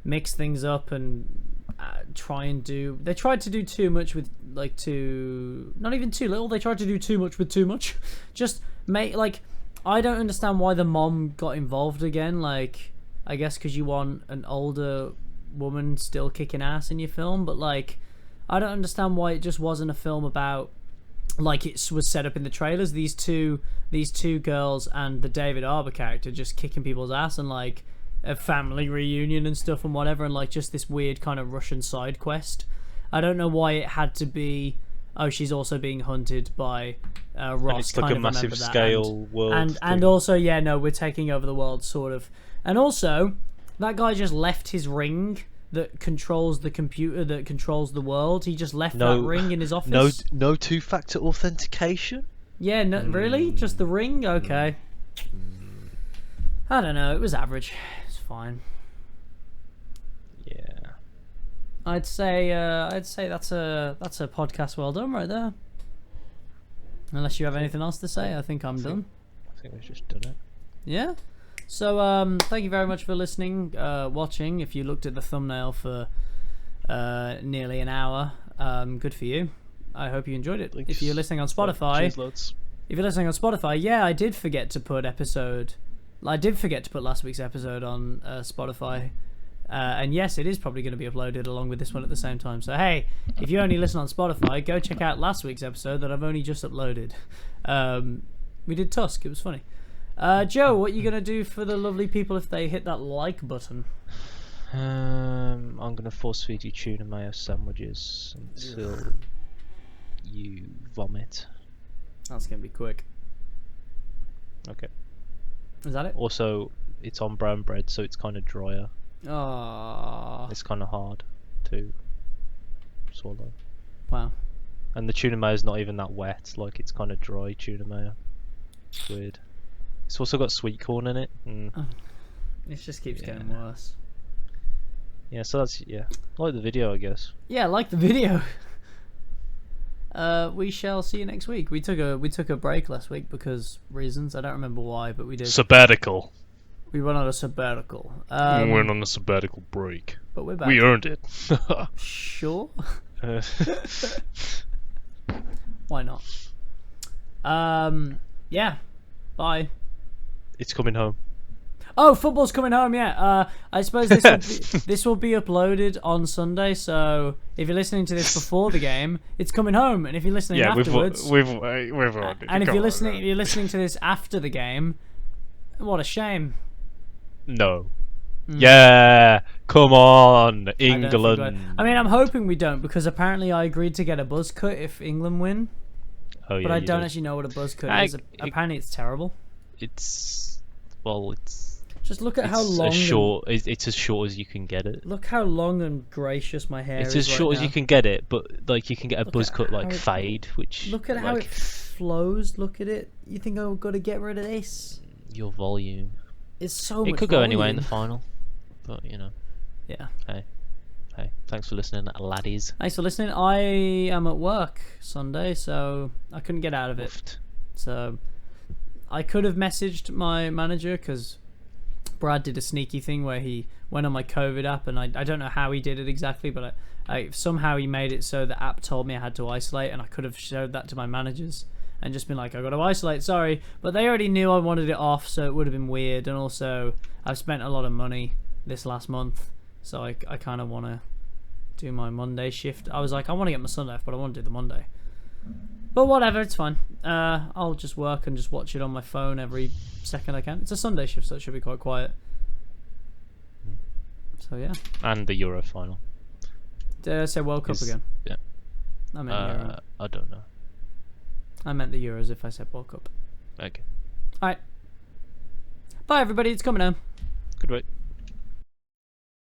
mix things up and they tried to do too much with, like, not even too little. They tried to do too much with too much. Just make, like, I don't understand why the mom got involved again. Like, I guess because you want an older woman still kicking ass in your film, but, like, I don't understand why it just wasn't a film about, like it was set up in the trailers, these two girls and the David Harbour character just kicking people's ass, and, like, a family reunion and stuff and whatever, and, like, just this weird kind of Russian side quest. I don't know why it had to be, oh, she's also being hunted by Ross. And it's like a massive scale world and also, yeah, no, we're taking over the world, sort of. And also, that guy just left his ring that controls the computer that controls the world. He just left that ring in his office. No two-factor authentication? Yeah, no, really? Just the ring? Okay. I don't know. It was average. It's fine. Yeah. I'd say that's a podcast well done right there. Unless you have anything else to say, I think I'm done. I think we've just done it. Yeah. So thank you very much for listening, watching. If you looked at the thumbnail for nearly an hour, good for you. I hope you enjoyed it. Thanks. If you're listening on Spotify, cheers, lots. If you're listening on Spotify, yeah, I did forget to put last week's episode on Spotify. And yes, it is probably going to be uploaded along with this one at the same time. So hey, if you only listen on Spotify, go check out last week's episode that I've only just uploaded. We did Tusk. It was funny. Joe, what are you going to do for the lovely people if they hit that like button? I'm going to force feed you tuna mayo sandwiches until you vomit. That's going to be quick. Okay. Is that it? Also, it's on brown bread, so it's kind of drier. Oh. It's kind of hard to swallow. Wow. And the tuna mayo is not even that wet. Like, it's kind of dry tuna mayo. It's weird. It's also got sweet corn in it. Oh. It just keeps getting worse. Yeah, so that's like the video, I guess. Yeah, like the video. We shall see you next week. We took a break last week because reasons. I don't remember why, but we did. Sabbatical. We went on a sabbatical. We went on a sabbatical break. But we're back. We earned it. Sure. Why not? Yeah. Bye. It's coming home. Oh, football's coming home, yeah. I suppose this will be uploaded on Sunday, so if you're listening to this before the game, it's coming home. And if you're listening afterwards... we've already... And if you're listening to this after the game, what a shame. No. Yeah, come on, England. I mean, I'm hoping we don't, because apparently I agreed to get a buzz cut if England win. Oh, yeah, but I don't actually know what a buzz cut is. Apparently it's terrible. It's just look at how long it's as short as you can get it. Look how long and gracious my hair is. It's as short as you can get it, but like you can get a buzz cut like fade, which look at how it flows. Look at it. You think I've got to get rid of this? Your volume. It's so much. It could go anyway in the final, but you know. Yeah. Hey, hey, thanks for listening, laddies. Thanks for listening. I am at work Sunday, so I couldn't get out of it. Woofed. So I could have messaged my manager because Brad did a sneaky thing where he went on my COVID app, and I don't know how he did it exactly, but somehow he made it so the app told me I had to isolate, and I could have showed that to my managers and just been like, I got to isolate, sorry. But they already knew I wanted it off, so it would have been weird. And also, I've spent a lot of money this last month, so I kind of want to do my Monday shift. I was like, I want to get my Sunday off, but I want to do the Monday. But whatever, it's fine. I'll just work and just watch it on my phone every second I can. It's a Sunday shift, so it should be quite quiet. So yeah. And the Euro final. Did I say World Cup again? Yeah. I meant Euro. I don't know. I meant the Euros if I said World Cup. Okay. Alright. Bye everybody, it's coming home. Good night.